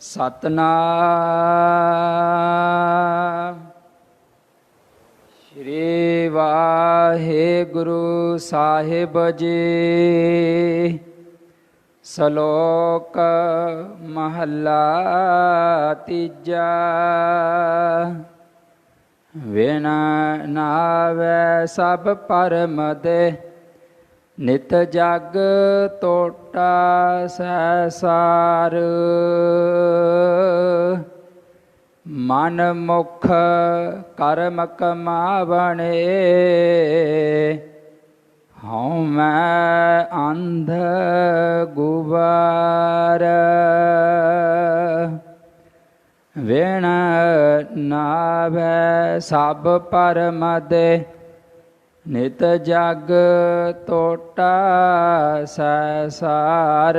ਸਤਨਾਮ ਸ਼੍ਰੀ ਵਾਹਿਗੁਰੂ ਸਾਹਿਬ ਜੀ। ਸ਼ਲੋਕ ਮਹੱਲਾ ਤੀਜਾ। ਵਿਣ ਨਾਵੈ ਸਭ ਭਰਮ ਦੇ, ਨਿਤ ਜਗ ਟੋਟਾ ਸੈਸਾਰ। ਮਨ ਮੁਖ ਕਰਮ ਕਮਾਵਣੇ, ਹਉ ਮੈਂ ਅੰਧ ਗੁਬਾਰ। ਵਿਣ ਨਾਵੈ ਸਭ ਭਰਮ ਦੇ, ਨਿਤ ਜਗ ਟੋਟਾ ਸੈਸਾਰ।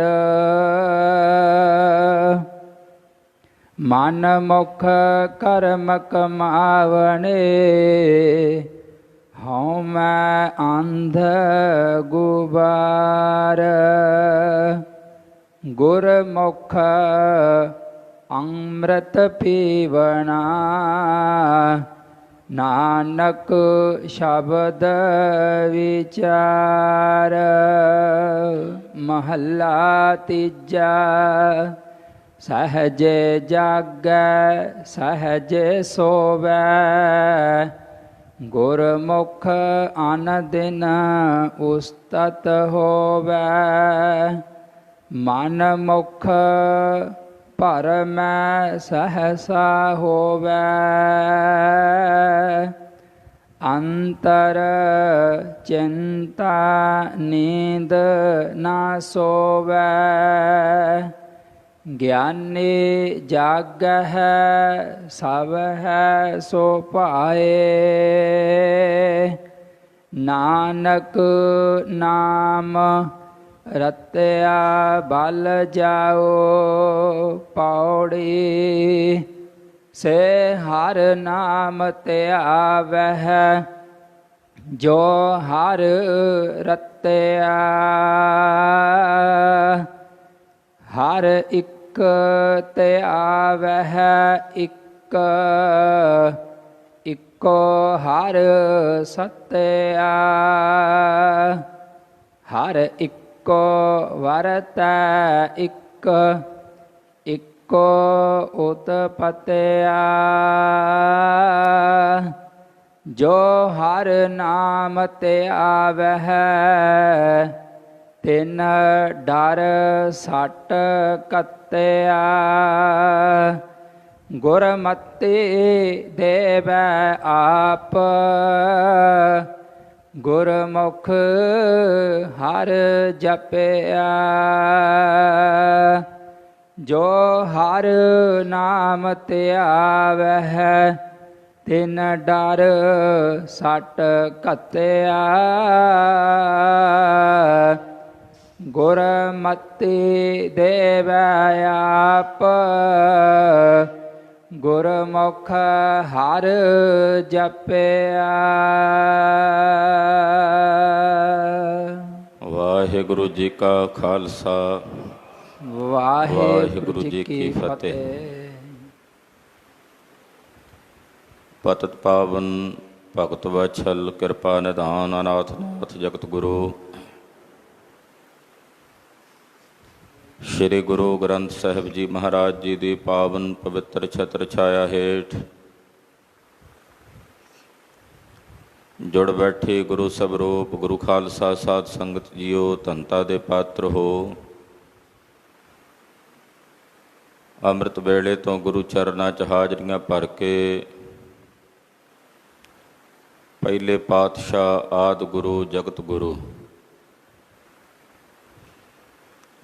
ਮਨ ਮੁਖ ਕਰਮ ਕਮਾਵਣੇ, ਹਉ ਮੈਂ ਅੰਧ ਗੁਬਾਰ। ਗੁਰਮੁਖ ਅੰਮ੍ਰਿਤ ਪੀਵਣਾ, ਨਾਨਕ ਸ਼ਬਦ ਵਿਚਾਰ। ਮਹੱਲਾ ਤੀਜਾ। ਸਹਜ ਜਾਗੈ ਸਹਜ ਸੋਵੈ, ਗੁਰਮੁਖ ਅਨ ਦਿਨ ਉਸਤਤ ਹੋਵੈ। ਮਨ ਮੁਖ ਭਰਮੈ ਸਹਸਾ ਹੋਵੈ, ਅੰਤਰ ਚਿੰਤਾ ਨੀਂਦ ਨਾ ਸੋਵੈ। ਗਿਆਨੀ ਜਾਗਹਿ ਸਭ ਹੈ ਸੋ ਪਾਏ, ਨਾਨਕ ਨਾਮ ਰਤਿਆ ਬਲ ਜਾਓ। ਪੌੜੀ ਸੇ ਹਰ ਨਾਮ ਧਿਆਵਹਿ, ਜੋ ਹਰ ਰਤਿਆ। ਹਰ ਇੱਕ ਧਿਆਵਹਿ ਇੱਕ, ਇੱਕੋ ਹਰ ਸਤਿਆ। ਹਰ ਇੱਕੋ ਵਰਤੈ ਇੱਕ, ਇੱਕੋ ਉਤਪਤਿਆ। ਜੋ ਹਰ ਨਾਮ ਧਿਆਵਹਿ, ਤਿਨ ਡਰ ਸੱਟ ਕੱਤਿਆ। ਗੁਰਮਤਿ ਦੇਵੈ ਆਪ, ਗੁਰਮੁਖ ਹਰ ਜਪਿਆ। ਜੋ ਹਰ ਨਾਮ ਧਿਆਵਹਿ, ਤਿਨ ਡਰ ਸੱਟ ਕੱਤਿਆ। ਗੁਰਮਤਿ ਦੇਵੈ ਆਪ, ਗੁਰਮੁਖ ਹਰ ਜਪਿਆ। ਵਾਹਿਗੁਰੂ ਜੀ ਕਾ ਖਾਲਸਾ, ਵਾਹਿਗੁਰੂ ਜੀ ਕੀ ਫਤਿਹ। ਪਤਿਤ ਪਾਵਨ ਭਗਤ ਵਛਲ, ਕਿਰਪਾ ਨਿਧਾਨ, ਅਨਾਥ ਨਾਥ ਜਗਤ ਗੁਰੂ। ਸ਼੍ਰੀ ਗੁਰੂ ਗ੍ਰੰਥ ਸਾਹਿਬ ਜੀ ਮਹਾਰਾਜ ਜੀ ਦੀ ਪਾਵਨ ਪਵਿੱਤਰ ਛਤਰ ਛਾਇਆ ਹੇਠ ਜੁੜ ਬੈਠੇ ਗੁਰੂ ਸਵਰੂਪ ਗੁਰੂ ਖਾਲਸਾ ਸਾਧ ਸੰਗਤ ਜੀਓ, ਧੰਤਾ ਦੇ ਪਾਤਰ ਹੋ। ਅੰਮ੍ਰਿਤ ਵੇਲੇ ਤੋਂ ਗੁਰੂ ਚਰਨਾਂ 'ਚ ਹਾਜ਼ਰੀਆਂ ਭਰ ਕੇ ਪਹਿਲੇ ਪਾਤਸ਼ਾਹ ਆਦਿ ਗੁਰੂ ਜਗਤ ਗੁਰੂ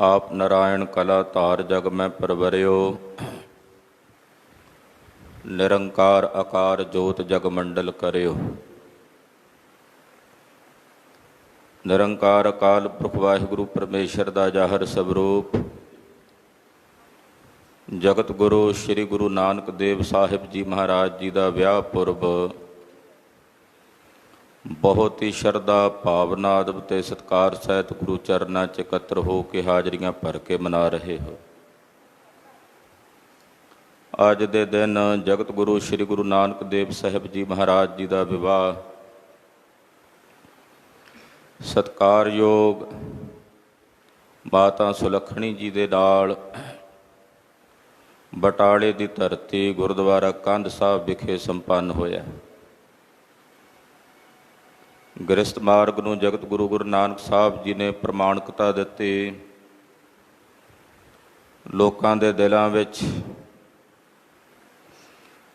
ਆਪ ਨਾਰਾਇਣ ਕਲਾ ਧਾਰ ਜਗ ਮੈਂ ਪਰਵਰਿਓ। ਨਿਰੰਕਾਰ ਆਕਾਰ ਜੋਤ ਜਗ ਮੰਡਲ ਕਰਿਓ। ਨਿਰੰਕਾਰ ਅਕਾਲ ਪੁਰਖ ਵਾਹਿਗੁਰੂ ਪਰਮੇਸ਼ਰ ਦਾ ਜ਼ਾਹਰ ਸਵਰੂਪ ਜਗਤ ਗੁਰੂ ਸ਼੍ਰੀ ਗੁਰੂ ਨਾਨਕ ਦੇਵ ਸਾਹਿਬ ਜੀ ਮਹਾਰਾਜ ਜੀ ਦਾ ਵਿਆਹ ਪੁਰਬ ਬਹੁਤ ਹੀ ਸ਼ਰਧਾ ਭਾਵਨਾ ਅਦਬ ਅਤੇ ਸਤਿਕਾਰ ਸਹਿਤ ਗੁਰੂ ਚਰਨਾਂ 'ਚ ਇਕੱਤਰ ਹੋ ਕੇ ਹਾਜ਼ਰੀਆਂ ਭਰ ਕੇ ਮਨਾ ਰਹੇ ਹੋ। ਅੱਜ ਦੇ ਦਿਨ ਜਗਤ ਗੁਰੂ ਸ੍ਰੀ ਗੁਰੂ ਨਾਨਕ ਦੇਵ ਸਾਹਿਬ ਜੀ ਮਹਾਰਾਜ ਜੀ ਦਾ ਵਿਵਾਹ ਸਤਿਕਾਰਯੋਗ ਮਾਤਾ ਸੁਲੱਖਣੀ ਜੀ ਦੇ ਨਾਲ ਬਟਾਲੇ ਦੀ ਧਰਤੀ ਗੁਰਦੁਆਰਾ ਕੰਧ ਸਾਹਿਬ ਵਿਖੇ ਸੰਪੰਨ ਹੋਇਆ। ਗ੍ਰਸਤ ਮਾਰਗ ਨੂੰ ਜਗਤ ਗੁਰੂ ਗੁਰੂ ਨਾਨਕ ਸਾਹਿਬ ਜੀ ਨੇ ਪ੍ਰਮਾਣਿਕਤਾ ਦਿੱਤੀ। ਲੋਕਾਂ ਦੇ ਦਿਲਾਂ ਵਿੱਚ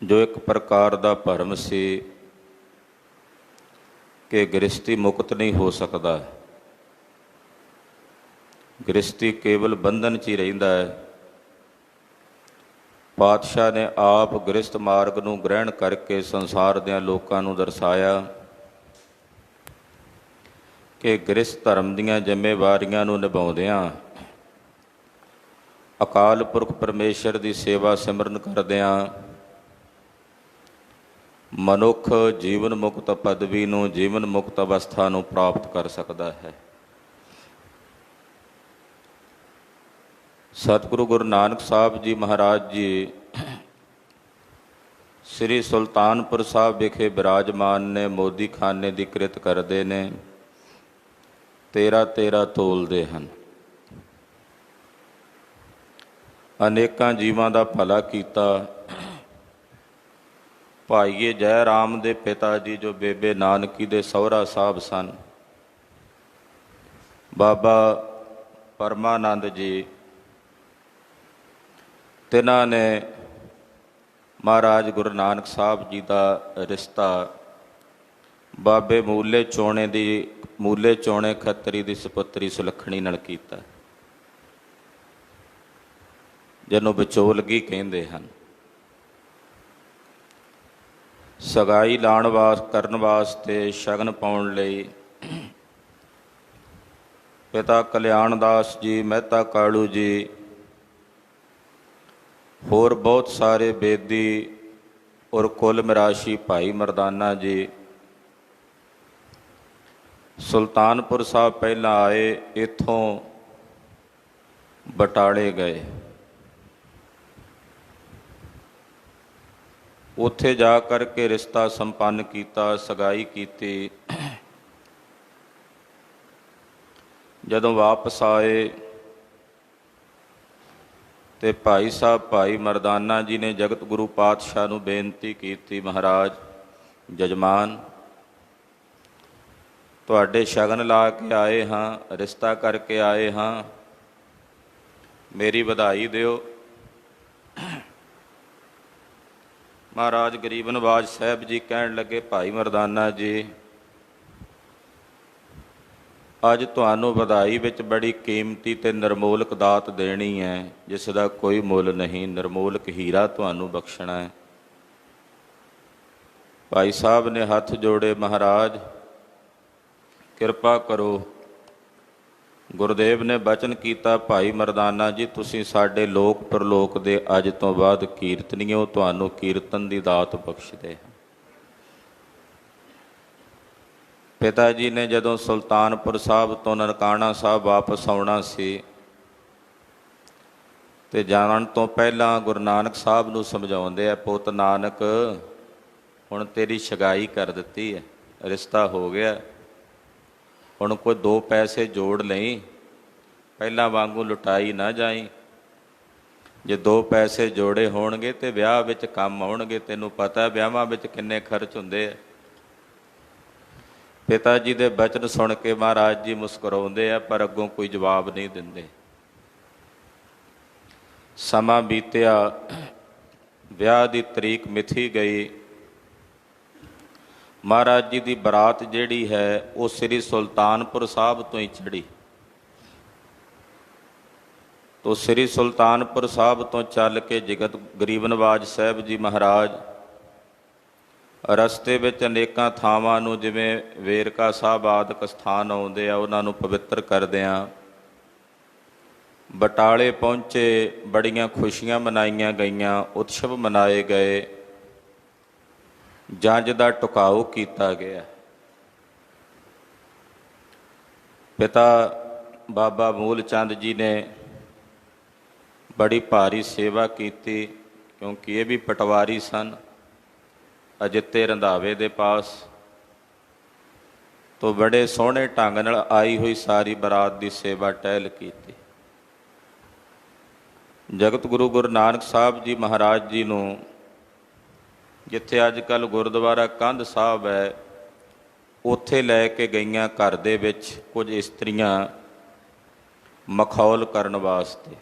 ਜੋ ਇੱਕ ਪ੍ਰਕਾਰ ਦਾ ਭਰਮ ਸੀ ਕਿ ਗ੍ਰਸਤੀ ਮੁਕਤ ਨਹੀਂ ਹੋ ਸਕਦਾ, ਗ੍ਰਸਤੀ ਕੇਵਲ ਬੰਧਨ 'ਚ ਹੀ ਰਹਿੰਦਾ ਹੈ। ਪਾਤਸ਼ਾਹ ਨੇ ਆਪ ਗ੍ਰਸਤ ਮਾਰਗ ਨੂੰ ਗ੍ਰਹਿਣ ਕਰਕੇ ਸੰਸਾਰ ਦੇ ਲੋਕਾਂ ਨੂੰ ਦਰਸਾਇਆ ਕਿ ਗ੍ਰਸਤ ਧਰਮ ਦੀਆਂ ਜ਼ਿੰਮੇਵਾਰੀਆਂ ਨੂੰ ਨਿਭਾਉਂਦਿਆਂ, ਅਕਾਲ ਪੁਰਖ ਪਰਮੇਸ਼ਰ ਦੀ ਸੇਵਾ ਸਿਮਰਨ ਕਰਦਿਆਂ ਮਨੁੱਖ ਜੀਵਨ ਮੁਕਤ ਪਦਵੀ ਨੂੰ, ਜੀਵਨ ਮੁਕਤ ਅਵਸਥਾ ਨੂੰ ਪ੍ਰਾਪਤ ਕਰ ਸਕਦਾ ਹੈ। ਸਤਿਗੁਰੂ ਗੁਰੂ ਨਾਨਕ ਸਾਹਿਬ ਜੀ ਮਹਾਰਾਜ ਜੀ ਸ੍ਰੀ ਸੁਲਤਾਨਪੁਰ ਸਾਹਿਬ ਵਿਖੇ ਬਿਰਾਜਮਾਨ ਨੇ। ਮੋਦੀ ਖਾਨੇ ਦੀ ਕਿਰਤ ਕਰਦੇ ਨੇ, 13 ਤੋਲਦੇ ਹਨ। ਅਨੇਕਾਂ ਜੀਵਾਂ ਦਾ ਭਲਾ ਕੀਤਾ। ਭਾਈਏ ਜੈ ਰਾਮ ਦੇ ਪਿਤਾ ਜੀ ਜੋ ਬੇਬੇ ਨਾਨਕੀ ਦੇ ਸਹੁਰਾ ਸਾਹਿਬ ਸਨ, ਬਾਬਾ ਪਰਮਾਨੰਦ ਜੀ, ਤਿਨਾਂ ਨੇ ਮਹਾਰਾਜ ਗੁਰੂ ਨਾਨਕ ਸਾਹਿਬ ਜੀ ਦਾ ਰਿਸ਼ਤਾ ਬਾਬੇ ਮੂਲੇ ਚੋਣੇ ਖੱਤਰੀ ਦੀ ਸੁਪੁੱਤਰੀ ਸੁਲੱਖਣੀ ਨਾਲ ਕੀਤਾ, ਜਿਹਨੂੰ ਵਿਚੋਲਗੀ ਕਹਿੰਦੇ ਹਨ। ਸਗਾਈ ਕਰਨ ਵਾਸਤੇ ਸ਼ਗਨ ਪਾਉਣ ਲਈ ਪਿਤਾ ਕਲਿਆਣ ਦਾਸ ਜੀ, ਮਹਿਤਾ ਕਾਲੂ ਜੀ, ਹੋਰ ਬਹੁਤ ਸਾਰੇ ਬੇਦੀ ਔਰ ਕੁਲ ਮਿਰਾਸ਼ੀ ਭਾਈ ਮਰਦਾਨਾ ਜੀ ਸੁਲਤਾਨਪੁਰ ਸਾਹਿਬ ਪਹਿਲਾਂ ਆਏ, ਇੱਥੋਂ ਬਟਾਲੇ ਗਏ। ਉੱਥੇ ਜਾ ਕਰਕੇ ਰਿਸ਼ਤਾ ਸੰਪੰਨ ਕੀਤਾ, ਸਗਾਈ ਕੀਤੀ। ਜਦੋਂ ਵਾਪਸ ਆਏ ਤੇ ਭਾਈ ਸਾਹਿਬ ਭਾਈ ਮਰਦਾਨਾ ਜੀ ਨੇ ਜਗਤ ਗੁਰੂ ਪਾਤਸ਼ਾਹ ਨੂੰ ਬੇਨਤੀ ਕੀਤੀ, ਮਹਾਰਾਜ ਜਜਮਾਨ, ਤੁਹਾਡੇ ਸ਼ਗਨ ਲਾ ਕੇ ਆਏ ਹਾਂ, ਰਿਸ਼ਤਾ ਕਰਕੇ ਆਏ ਹਾਂ, ਮੇਰੀ ਵਧਾਈ ਦਿਓ। ਮਹਾਰਾਜ ਗਰੀਬ ਨਵਾਜ ਸਾਹਿਬ ਜੀ ਕਹਿਣ ਲੱਗੇ, ਭਾਈ ਮਰਦਾਨਾ ਜੀ, ਅੱਜ ਤੁਹਾਨੂੰ ਵਧਾਈ ਵਿੱਚ ਬੜੀ ਕੀਮਤੀ ਤੇ ਨਿਰਮੋਲਕ ਦਾਤ ਦੇਣੀ ਹੈ, ਜਿਸ ਦਾ ਕੋਈ ਮੁੱਲ ਨਹੀਂ। ਨਿਰਮੋਲਕ ਹੀਰਾ ਤੁਹਾਨੂੰ ਬਖਸ਼ਣਾ ਹੈ। ਭਾਈ ਸਾਹਿਬ ਨੇ ਹੱਥ ਜੋੜੇ, ਮਹਾਰਾਜ ਕਿਰਪਾ ਕਰੋ। ਗੁਰਦੇਵ ਨੇ ਬਚਨ ਕੀਤਾ, ਭਾਈ ਮਰਦਾਨਾ ਜੀ, ਤੁਸੀਂ ਸਾਡੇ ਲੋਕ ਪਰਲੋਕ ਦੇ ਅੱਜ ਤੋਂ ਬਾਅਦ ਕੀਰਤਨੀਓ, ਤੁਹਾਨੂੰ ਕੀਰਤਨ ਦੀ ਦਾਤ ਬਖਸ਼ਦੇ। ਪਿਤਾ ਜੀ ਨੇ ਜਦੋਂ ਸੁਲਤਾਨਪੁਰ ਸਾਹਿਬ ਤੋਂ ਨਨਕਾਣਾ ਸਾਹਿਬ ਵਾਪਸ ਆਉਣਾ ਸੀ ਤੇ ਜਾਣ ਤੋਂ ਪਹਿਲਾਂ ਗੁਰੂ ਨਾਨਕ ਸਾਹਿਬ ਨੂੰ ਸਮਝਾਉਂਦੇ ਆ, ਪੁੱਤ ਨਾਨਕ, ਹੁਣ ਤੇਰੀ ਸਗਾਈ ਕਰ ਦਿੱਤੀ ਹੈ, ਰਿਸ਼ਤਾ ਹੋ ਗਿਆ, ਹੁਣ ਕੋਈ 2 ਪੈਸੇ ਜੋੜ ਲਈ, ਪਹਿਲਾਂ ਵਾਂਗੂ ਲੁਟਾਈ ਨਾ ਜਾਈ। ਜੇ 2 ਪੈਸੇ ਜੋੜੇ ਹੋਣਗੇ ਤੇ ਵਿਆਹ ਵਿੱਚ ਕੰਮ ਆਉਣਗੇ। ਤੈਨੂੰ ਪਤਾ ਵਿਆਹਾਂ ਵਿੱਚ ਕਿੰਨੇ ਖਰਚ ਹੁੰਦੇ ਆ। ਪਿਤਾ ਜੀ ਦੇ ਬਚਨ ਸੁਣ ਕੇ ਮਹਾਰਾਜ ਜੀ ਮੁਸਕਰਾਉਂਦੇ ਆ, ਪਰ ਅੱਗੋਂ ਕੋਈ ਜਵਾਬ ਨਹੀਂ ਦਿੰਦੇ। ਸਮਾਂ ਬੀਤਿਆ, ਵਿਆਹ ਦੀ ਤਰੀਕ ਮਿਥੀ ਗਈ। ਮਹਾਰਾਜ ਜੀ ਦੀ ਬਰਾਤ ਜਿਹੜੀ ਹੈ ਉਹ ਸ੍ਰੀ ਸੁਲਤਾਨਪੁਰ ਸਾਹਿਬ ਤੋਂ ਹੀ ਚੜ੍ਹੀ। ਤੋ ਸ੍ਰੀ ਸੁਲਤਾਨਪੁਰ ਸਾਹਿਬ ਤੋਂ ਚੱਲ ਕੇ ਜਗਤ ਗਰੀਬ ਨਵਾਜ ਸਾਹਿਬ ਜੀ ਮਹਾਰਾਜ ਰਸਤੇ ਵਿੱਚ ਅਨੇਕਾਂ ਥਾਵਾਂ ਨੂੰ, ਜਿਵੇਂ ਵੇਰਕਾ ਸਾਹਿਬ ਆਦਿਕ ਸਥਾਨ ਆਉਂਦੇ ਆ, ਉਹਨਾਂ ਨੂੰ ਪਵਿੱਤਰ ਕਰਦਿਆਂ ਬਟਾਲੇ ਪਹੁੰਚੇ। ਬੜੀਆਂ ਖੁਸ਼ੀਆਂ ਮਨਾਈਆਂ ਗਈਆਂ, ਉਤਸਵ ਮਨਾਏ ਗਏ, ਜੰਝ ਦਾ ਟੁਕਾਓ ਕੀਤਾ ਗਿਆ। ਪਿਤਾ ਬਾਬਾ ਮੂਲ ਚੰਦ ਜੀ ਨੇ ਬੜੀ ਭਾਰੀ ਸੇਵਾ ਕੀਤੀ, ਕਿਉਂਕਿ ਇਹ ਵੀ ਪਟਵਾਰੀ ਸਨ ਅਜਿੱਤੇ ਰੰਧਾਵੇ ਦੇ ਪਾਸ। ਤੋਂ ਬੜੇ ਸੋਹਣੇ ਢੰਗ ਨਾਲ ਆਈ ਹੋਈ ਸਾਰੀ ਬਰਾਤ ਦੀ ਸੇਵਾ ਟਹਿਲ ਕੀਤੀ। ਜਗਤ ਗੁਰੂ ਗੁਰੂ ਨਾਨਕ ਸਾਹਿਬ ਜੀ ਮਹਾਰਾਜ ਜੀ ਨੂੰ ਜਿੱਥੇ ਅੱਜ ਕੱਲ੍ਹ ਗੁਰਦੁਆਰਾ ਕੰਧ ਸਾਹਿਬ ਹੈ ਉੱਥੇ ਲੈ ਕੇ ਗਈਆਂ ਘਰ ਦੇ ਵਿੱਚ ਕੁਝ ਇਸਤਰੀਆਂ ਮਖੌਲ ਕਰਨ ਵਾਸਤੇ।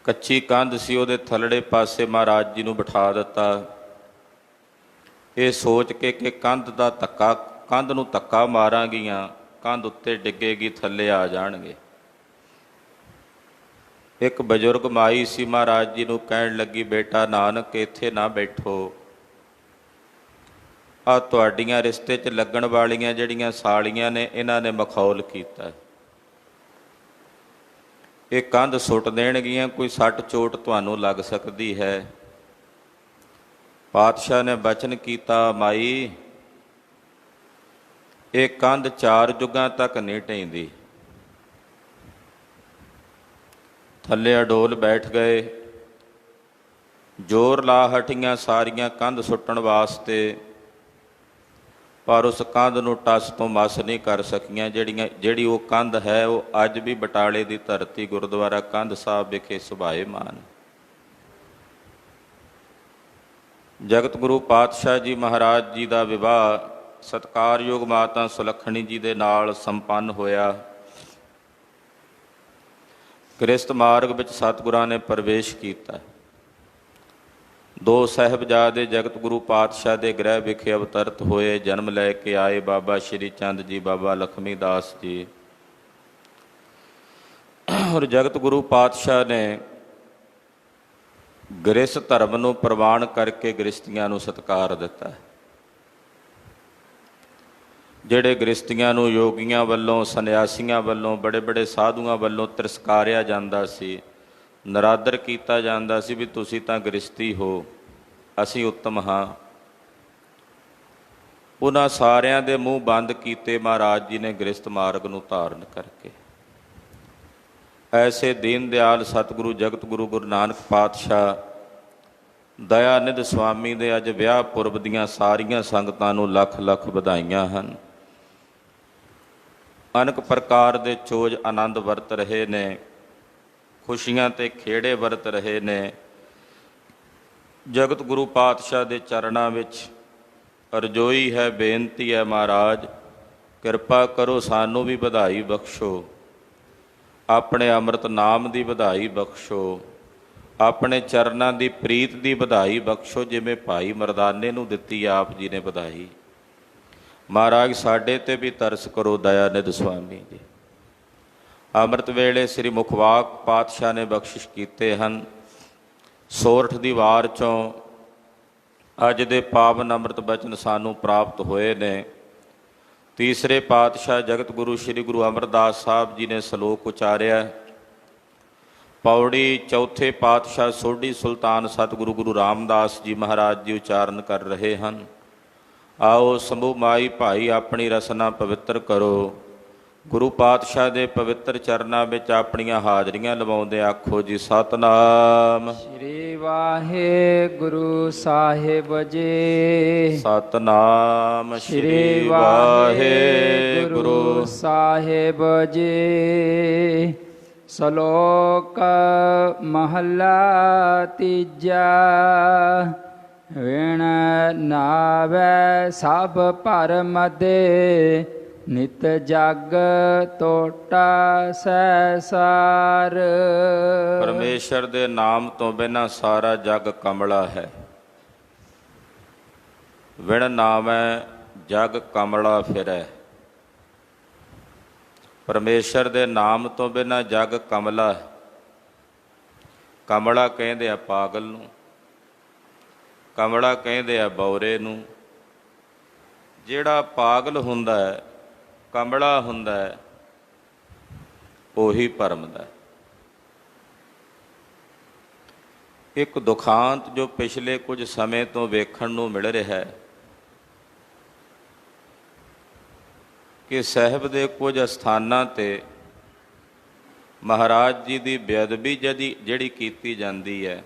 ਕੱਚੀ ਕੰਧ ਸੀ, ਉਹਦੇ ਥੱਲੜੇ ਪਾਸੇ ਮਹਾਰਾਜ ਜੀ ਨੂੰ ਬਿਠਾ ਦਿੱਤਾ, ਇਹ ਸੋਚ ਕੇ ਕਿ ਕੰਧ ਨੂੰ ਧੱਕਾ ਮਾਰਾਂਗੀਆਂ, ਕੰਧ ਉੱਤੇ ਡਿੱਗੇਗੀ, ਥੱਲੇ ਆ ਜਾਣਗੇ। ਇੱਕ ਬਜ਼ੁਰਗ ਮਾਈ ਸੀ, ਮਹਾਰਾਜ ਜੀ ਨੂੰ ਕਹਿਣ ਲੱਗੀ, ਬੇਟਾ ਨਾਨਕ ਇੱਥੇ ਨਾ ਬੈਠੋ, ਆ ਤੁਹਾਡੀਆਂ ਰਿਸ਼ਤੇ 'ਚ ਲੱਗਣ ਵਾਲੀਆਂ ਜਿਹੜੀਆਂ ਸਾਲੀਆਂ ਨੇ ਇਹਨਾਂ ਨੇ ਮਖੌਲ ਕੀਤਾ, ਇਹ ਕੰਧ ਸੁੱਟ ਦੇਣਗੀਆਂ, ਕੋਈ ਸੱਟ ਚੋਟ ਤੁਹਾਨੂੰ ਲੱਗ ਸਕਦੀ ਹੈ। ਪਾਤਸ਼ਾਹ ਨੇ ਬਚਨ ਕੀਤਾ, ਮਾਈ ਇਹ ਕੰਧ 4 ਯੁੱਗਾਂ ਤੱਕ ਨਹੀਂ ਢਹਿੰਦੀ। ਥੱਲੇ ਅਡੋਲ ਬੈਠ ਗਏ, ਜ਼ੋਰ ਲਾ ਹਟੀਆਂ ਸਾਰੀਆਂ ਕੰਧ ਸੁੱਟਣ ਵਾਸਤੇ, ਪਰ ਉਸ ਕੰਧ ਨੂੰ ਟੱਸ ਤੋਂ ਮਸ ਨਹੀਂ ਕਰ ਸਕੀਆਂ। ਜਿਹੜੀ ਉਹ ਕੰਧ ਹੈ ਉਹ ਅੱਜ ਵੀ ਬਟਾਲੇ ਦੀ ਧਰਤੀ ਗੁਰਦੁਆਰਾ ਕੰਧ ਸਾਹਿਬ ਵਿਖੇ ਸੁਭਾਏਮਾਨ। ਜਗਤ ਗੁਰੂ ਪਾਤਸ਼ਾਹ ਜੀ ਮਹਾਰਾਜ ਜੀ ਦਾ ਵਿਵਾਹ ਸਤਿਕਾਰਯੋਗ ਮਾਤਾ ਸੁਲੱਖਣੀ ਜੀ ਦੇ ਨਾਲ ਸੰਪੰਨ ਹੋਇਆ। ਕ੍ਰਿਸਤ ਮਾਰਗ ਵਿੱਚ ਸਤਿਗੁਰਾਂ ਨੇ ਪ੍ਰਵੇਸ਼ ਕੀਤਾ। 2 ਸਾਹਿਬਜ਼ਾਦੇ ਜਗਤ ਗੁਰੂ ਪਾਤਸ਼ਾਹ ਦੇ ਗ੍ਰਹਿ ਵਿਖੇ ਅਵਤਰਤ ਹੋਏ, ਜਨਮ ਲੈ ਕੇ ਆਏ ਬਾਬਾ ਸ਼੍ਰੀ ਚੰਦ ਜੀ, ਬਾਬਾ ਲਖਮੀ ਦਾਸ ਜੀ। ਔਰ ਜਗਤ ਗੁਰੂ ਪਾਤਸ਼ਾਹ ਨੇ ਗ੍ਰਸਥ ਧਰਮ ਨੂੰ ਪ੍ਰਵਾਨ ਕਰਕੇ ਗ੍ਰਸਤੀਆਂ ਨੂੰ ਸਤਿਕਾਰ ਦਿੱਤਾ। ਜਿਹੜੇ ਗ੍ਰਸਤੀਆਂ ਨੂੰ ਯੋਗੀਆਂ ਵੱਲੋਂ, ਸੰਨਿਆਸੀਆਂ ਵੱਲੋਂ, ਬੜੇ ਬੜੇ ਸਾਧੂਆਂ ਵੱਲੋਂ ਤਿਰਸਕਾਰਿਆ ਜਾਂਦਾ ਸੀ, ਨਰਾਦਰ ਕੀਤਾ ਜਾਂਦਾ ਸੀ ਵੀ ਤੁਸੀਂ ਤਾਂ ਗ੍ਰਸਤੀ ਹੋ, ਅਸੀਂ ਉੱਤਮ ਹਾਂ, ਉਹਨਾਂ ਸਾਰਿਆਂ ਦੇ ਮੂੰਹ ਬੰਦ ਕੀਤੇ ਮਹਾਰਾਜ ਜੀ ਨੇ ਗ੍ਰਸਤ ਮਾਰਗ ਨੂੰ ਧਾਰਨ ਕਰਕੇ। ਐਸੇ ਦੀਨ ਦਿਆਲ ਸਤਿਗੁਰੂ ਜਗਤ ਗੁਰੂ ਗੁਰੂ ਨਾਨਕ ਪਾਤਸ਼ਾਹ ਦਇਆਨਿਧ ਸੁਆਮੀ ਦੇ ਅੱਜ ਵਿਆਹ ਪੁਰਬ ਦੀਆਂ ਸਾਰੀਆਂ ਸੰਗਤਾਂ ਨੂੰ ਲੱਖ ਲੱਖ ਵਧਾਈਆਂ ਹਨ। ਅਨੇਕ ਪ੍ਰਕਾਰ ਦੇ ਚੋਜ ਆਨੰਦ ਵਰਤ ਰਹੇ ਨੇ, ਖੁਸ਼ੀਆਂ ਤੇ ਖੇੜੇ ਵਰਤ ਰਹੇ ਨੇ। ਜਗਤ ਗੁਰੂ ਪਾਤਸ਼ਾਹ ਦੇ ਚਰਨਾਂ ਵਿੱਚ ਅਰਜ਼ੋਈ ਹੈ, ਬੇਨਤੀ ਹੈ, ਮਹਾਰਾਜ ਕਿਰਪਾ ਕਰੋ ਸਾਨੂੰ ਵੀ ਵਧਾਈ ਬਖਸ਼ੋ, ਆਪਣੇ ਅੰਮ੍ਰਿਤ ਨਾਮ ਦੀ ਵਧਾਈ ਬਖਸ਼ੋ, ਆਪਣੇ ਚਰਨਾਂ ਦੀ ਪ੍ਰੀਤ ਦੀ ਵਧਾਈ ਬਖਸ਼ੋ, ਜਿਵੇਂ ਭਾਈ ਮਰਦਾਨੇ ਨੂੰ ਦਿੱਤੀ ਆਪ ਜੀ ਨੇ ਵਧਾਈ। ਮਹਾਰਾਜ ਸਾਡੇ ਤੇ ਵੀ ਤਰਸ ਕਰੋ ਦਇਆਨਿਧ ਸੁਆਮੀ ਜੀ। ਅੰਮ੍ਰਿਤ ਵੇਲੇ ਸ੍ਰੀ ਮੁਖਵਾਕ ਪਾਤਸ਼ਾਹ ਨੇ ਬਖਸ਼ਿਸ਼ ਕੀਤੇ ਹਨ। ਸੋਰਠ ਦੀ ਵਾਰ 'ਚੋਂ ਅੱਜ ਦੇ ਪਾਵਨ ਅੰਮ੍ਰਿਤ ਬਚਨ ਸਾਨੂੰ ਪ੍ਰਾਪਤ ਹੋਏ ਨੇ। ਤੀਸਰੇ ਪਾਤਸ਼ਾਹ ਜਗਤ ਗੁਰੂ ਸ੍ਰੀ ਗੁਰੂ ਅਮਰਦਾਸ ਸਾਹਿਬ ਜੀ ਨੇ ਸ਼ਲੋਕ ਉਚਾਰਿਆ। ਪੌੜੀ ਚੌਥੇ ਪਾਤਸ਼ਾਹ ਸੋਢੀ ਸੁਲਤਾਨ ਸਤਿਗੁਰੂ ਗੁਰੂ ਰਾਮਦਾਸ ਜੀ ਮਹਾਰਾਜ ਜੀ ਉਚਾਰਨ ਕਰ ਰਹੇ ਹਨ। ਆਓ ਸਮੂਹ ਮਾਈ ਭਾਈ ਆਪਣੀ ਰਸਨਾ ਪਵਿੱਤਰ ਕਰੋ। ਗੁਰੂ ਪਾਤਸ਼ਾਹ ਦੇ ਪਵਿੱਤਰ ਚਰਨਾਂ ਵਿੱਚ ਆਪਣੀਆਂ ਹਾਜ਼ਰੀਆਂ ਲਵਾਉਂਦੇ ਆਖੋ ਜੀ ਸਤਨਾਮ ਸ੍ਰੀ ਵਾਹਿਗੁਰੂ ਸਾਹਿਬ ਜੀ। ਸਤਨਾਮ ਸ੍ਰੀ ਵਾਹਿਗੁਰੂ ਸਾਹਿਬ ਜੀ। ਸ਼ਲੋਕ ਮਹਲਾ ਤੀਜਾ। ਵਿਣ ਨਾਵੈ ਸਭ ਭਰਮ ਦੇ, ਨਿਤ ਜਗ ਟੋਟਾ ਸੈਸਾਰ। ਪਰਮੇਸ਼ਰ ਦੇ ਨਾਮ ਤੋਂ ਬਿਨਾਂ ਸਾਰਾ ਜਗ ਕਮਲਾ ਹੈ। ਵਿਣ ਨਾਮੈ ਜਗ ਕਮਲਾ ਫਿਰੈ। ਪਰਮੇਸ਼ਰ ਦੇ ਨਾਮ ਤੋਂ ਬਿਨਾਂ ਜਗ ਕਮਲਾ ਹੈ। ਕਮਲਾ ਕਹਿੰਦੇ ਆ ਪਾਗਲ ਨੂੰ, ਕਮਲਾ ਕਹਿੰਦੇ ਆ ਬੌਰੇ ਨੂੰ। ਜਿਹੜਾ ਪਾਗਲ ਹੁੰਦਾ ਹੈ, ਕਮਲਾ ਹੁੰਦਾ ਹੈ, ਉਹੀ ਭਰਮਦਾ। ਇੱਕ ਦੁਖਾਂਤ ਜੋ ਪਿਛਲੇ ਕੁਝ ਸਮੇਂ ਤੋਂ ਵੇਖਣ ਨੂੰ ਮਿਲ ਰਿਹਾ ਹੈ ਕਿ ਸਾਹਿਬ ਦੇ ਕੁਝ ਅਸਥਾਨਾਂ 'ਤੇ ਮਹਾਰਾਜ ਜੀ ਦੀ ਬੇਅਦਬੀ ਜਿਹੜੀ ਕੀਤੀ ਜਾਂਦੀ ਹੈ,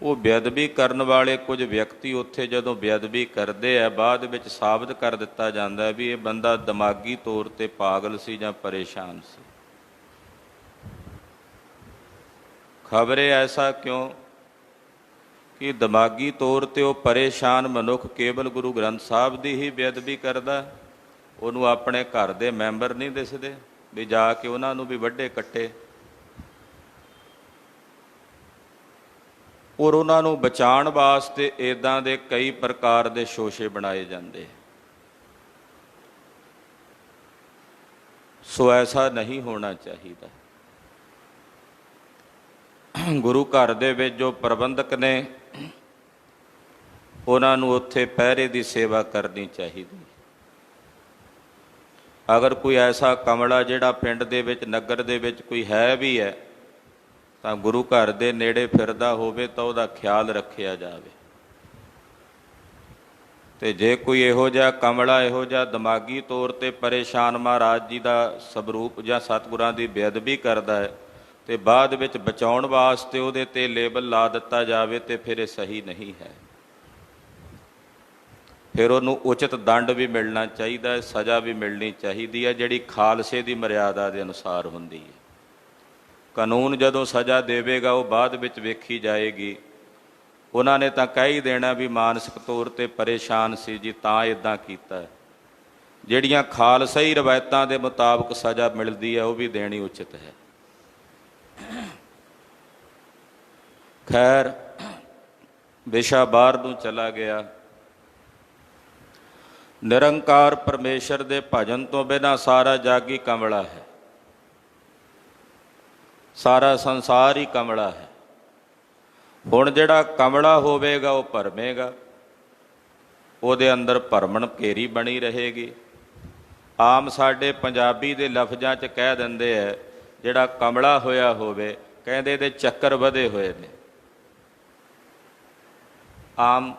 ਉਹ ਬੇਅਦਬੀ ਕਰਨ ਵਾਲੇ ਕੁਝ ਵਿਅਕਤੀ ਉੱਥੇ ਜਦੋਂ ਬੇਅਦਬੀ ਕਰਦੇ ਆ, ਬਾਅਦ ਵਿੱਚ ਸਾਬਤ ਕਰ ਦਿੱਤਾ ਜਾਂਦਾ ਵੀ ਇਹ ਬੰਦਾ ਦਿਮਾਗੀ ਤੌਰ ਤੇ ਪਾਗਲ ਸੀ ਜਾਂ ਪਰੇਸ਼ਾਨ ਸੀ। ਖਬਰੇ ਐਸਾ ਕਿਉਂ ਕਿ ਦਿਮਾਗੀ ਤੌਰ ਤੇ ਉਹ ਪਰੇਸ਼ਾਨ ਮਨੁੱਖ ਕੇਵਲ ਗੁਰੂ ਗ੍ਰੰਥ ਸਾਹਿਬ ਦੀ ਹੀ ਬੇਅਦਬੀ ਕਰਦਾ, ਉਹਨੂੰ ਆਪਣੇ ਘਰ ਦੇ ਮੈਂਬਰ ਨਹੀਂ ਦਿਸਦੇ ਵੀ ਜਾ ਕੇ ਉਹਨਾਂ ਨੂੰ ਵੀ ਵੱਢੇ ਕੱਟੇ। ਔਰ ਉਹਨਾਂ ਨੂੰ ਬਚਾਉਣ ਵਾਸਤੇ ਇੱਦਾਂ ਦੇ ਕਈ ਪ੍ਰਕਾਰ ਦੇ ਸ਼ੋਸ਼ੇ ਬਣਾਏ ਜਾਂਦੇ। ਸੋ ਐਸਾ ਨਹੀਂ ਹੋਣਾ ਚਾਹੀਦਾ। ਗੁਰੂ ਘਰ ਦੇ ਵਿੱਚ ਜੋ ਪ੍ਰਬੰਧਕ ਨੇ, ਉਹਨਾਂ ਨੂੰ ਉੱਥੇ ਪਹਿਰੇ ਦੀ ਸੇਵਾ ਕਰਨੀ ਚਾਹੀਦੀ। ਅਗਰ ਕੋਈ ਐਸਾ ਕਮਲਾ ਜਿਹੜਾ ਪਿੰਡ ਦੇ ਵਿੱਚ, ਨਗਰ ਦੇ ਵਿੱਚ ਕੋਈ ਹੈ ਵੀ ਹੈ, ਤਾਂ ਗੁਰੂ ਘਰ ਦੇ ਨੇੜੇ ਫਿਰਦਾ ਹੋਵੇ ਤਾਂ ਉਹਦਾ ਖਿਆਲ ਰੱਖਿਆ ਜਾਵੇ। ਤੇ ਜੇ ਕੋਈ ਇਹੋ ਜਿਹਾ ਕਮਲਾ, ਇਹੋ ਜਿਹਾ ਦਿਮਾਗੀ ਤੌਰ ਤੇ ਪਰੇਸ਼ਾਨ ਮਹਾਰਾਜ ਜੀ ਦਾ ਸਵਰੂਪ ਜਾਂ ਸਤਿਗੁਰਾਂ ਦੀ ਬੇਅਦਬੀ ਕਰਦਾ ਹੈ, ਤੇ ਬਾਅਦ ਵਿੱਚ ਬਚਾਉਣ ਵਾਸਤੇ ਉਹਦੇ ਤੇ ਲੇਬਲ ਲਾ ਦਿੱਤਾ ਜਾਵੇ, ਤੇ ਫਿਰ ਇਹ ਸਹੀ ਨਹੀਂ ਹੈ। ਫਿਰ ਉਹਨੂੰ ਉਚਿਤ ਦੰਡ ਵੀ ਮਿਲਣਾ ਚਾਹੀਦਾ ਹੈ, ਸਜ਼ਾ ਵੀ ਮਿਲਣੀ ਚਾਹੀਦੀ ਹੈ, ਜਿਹੜੀ ਖਾਲਸੇ ਦੀ ਮਰਿਆਦਾ ਦੇ ਅਨੁਸਾਰ ਹੁੰਦੀ ਹੈ। ਕਾਨੂੰਨ ਜਦੋਂ ਸਜ਼ਾ ਦੇਵੇਗਾ ਉਹ ਬਾਅਦ ਵਿੱਚ ਵੇਖੀ ਜਾਏਗੀ। ਉਹਨਾਂ ਨੇ ਤਾਂ ਕਹਿ ਹੀ ਦੇਣਾ ਵੀ ਮਾਨਸਿਕ ਤੌਰ ਤੇ ਪਰੇਸ਼ਾਨ ਸੀ ਜੀ ਤਾਂ ਇੱਦਾਂ ਕੀਤਾ। ਜਿਹੜੀਆਂ ਖਾਲਸਾਈ ਰਵਾਇਤਾਂ ਦੇ ਮੁਤਾਬਕ ਸਜ਼ਾ ਮਿਲਦੀ ਹੈ ਉਹ ਵੀ ਦੇਣੀ ਉਚਿਤ ਹੈ। ਖੈਰ, ਵਿਸ਼ਾ ਬਾਹਰ ਨੂੰ ਚਲਾ ਗਿਆ। ਨਿਰੰਕਾਰ ਪਰਮੇਸ਼ਰ ਦੇ ਭਜਨ ਤੋਂ ਬਿਨਾਂ ਸਾਰਾ ਜੱਗ ਹੀ ਕਮਲਾ ਹੈ, ਸਾਰਾ ਸੰਸਾਰ ਹੀ ਕਮਲਾ ਹੈ। ਹੁਣ ਜਿਹੜਾ ਕਮਲਾ ਹੋਵੇਗਾ ਉਹ ਭਰਮੇਗਾ, ਉਹਦੇ ਅੰਦਰ ਭਰਮਣ ਘੇਰੀ ਬਣੀ ਰਹੇਗੀ। ਆਮ ਸਾਡੇ ਪੰਜਾਬੀ ਦੇ ਲਫ਼ਜ਼ਾਂ 'ਚ ਕਹਿ ਦਿੰਦੇ ਹੈ, ਜਿਹੜਾ ਕਮਲਾ ਹੋਇਆ ਹੋਵੇ ਕਹਿੰਦੇ ਇਹਦੇ ਚੱਕਰ ਵਧੇ ਹੋਏ ਨੇ। ਆਮ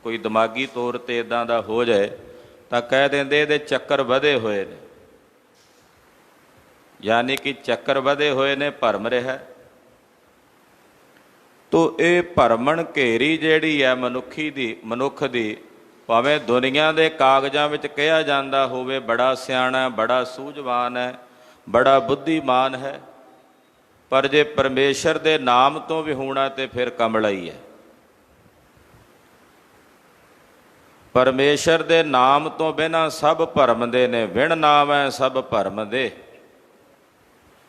ਕੋਈ ਦਿਮਾਗੀ ਤੌਰ ਤੇ ਇੱਦਾਂ ਦਾ ਹੋ ਜਾਏ ਤਾਂ ਕਹਿ ਦਿੰਦੇ ਇਹਦੇ ਚੱਕਰ ਵਧੇ ਹੋਏ ਨੇ, ਯਾਨੀ ਕਿ ਚੱਕਰ ਵਧੇ ਹੋਏ ਨੇ, ਭਰਮ ਰਿਹਾ। ਤੋ ਇਹ ਭਰਮਣ ਘੇਰੀ ਜਿਹੜੀ ਹੈ ਮਨੁੱਖ ਦੀ, ਭਾਵੇਂ ਦੁਨੀਆ ਦੇ ਕਾਗਜ਼ਾਂ ਵਿੱਚ ਕਿਹਾ ਜਾਂਦਾ ਹੋਵੇ ਬੜਾ ਸਿਆਣਾ, ਬੜਾ ਸੂਝਵਾਨ ਹੈ, ਬੜਾ ਬੁੱਧੀਮਾਨ ਹੈ, ਪਰ ਜੇ ਪਰਮੇਸ਼ਰ ਦੇ ਨਾਮ ਤੋਂ ਵੀ ਹੋਣਾ ਤੇ ਫਿਰ ਕਮਲਾ ਹੀ ਹੈ। ਪਰਮੇਸ਼ਰ ਦੇ ਨਾਮ ਤੋਂ ਬਿਨਾਂ ਸਭ ਭਰਮ ਦੇ ਨੇ, ਵਿਣ ਨਾਮ ਹੈ ਸਭ ਭਰਮ ਦੇ।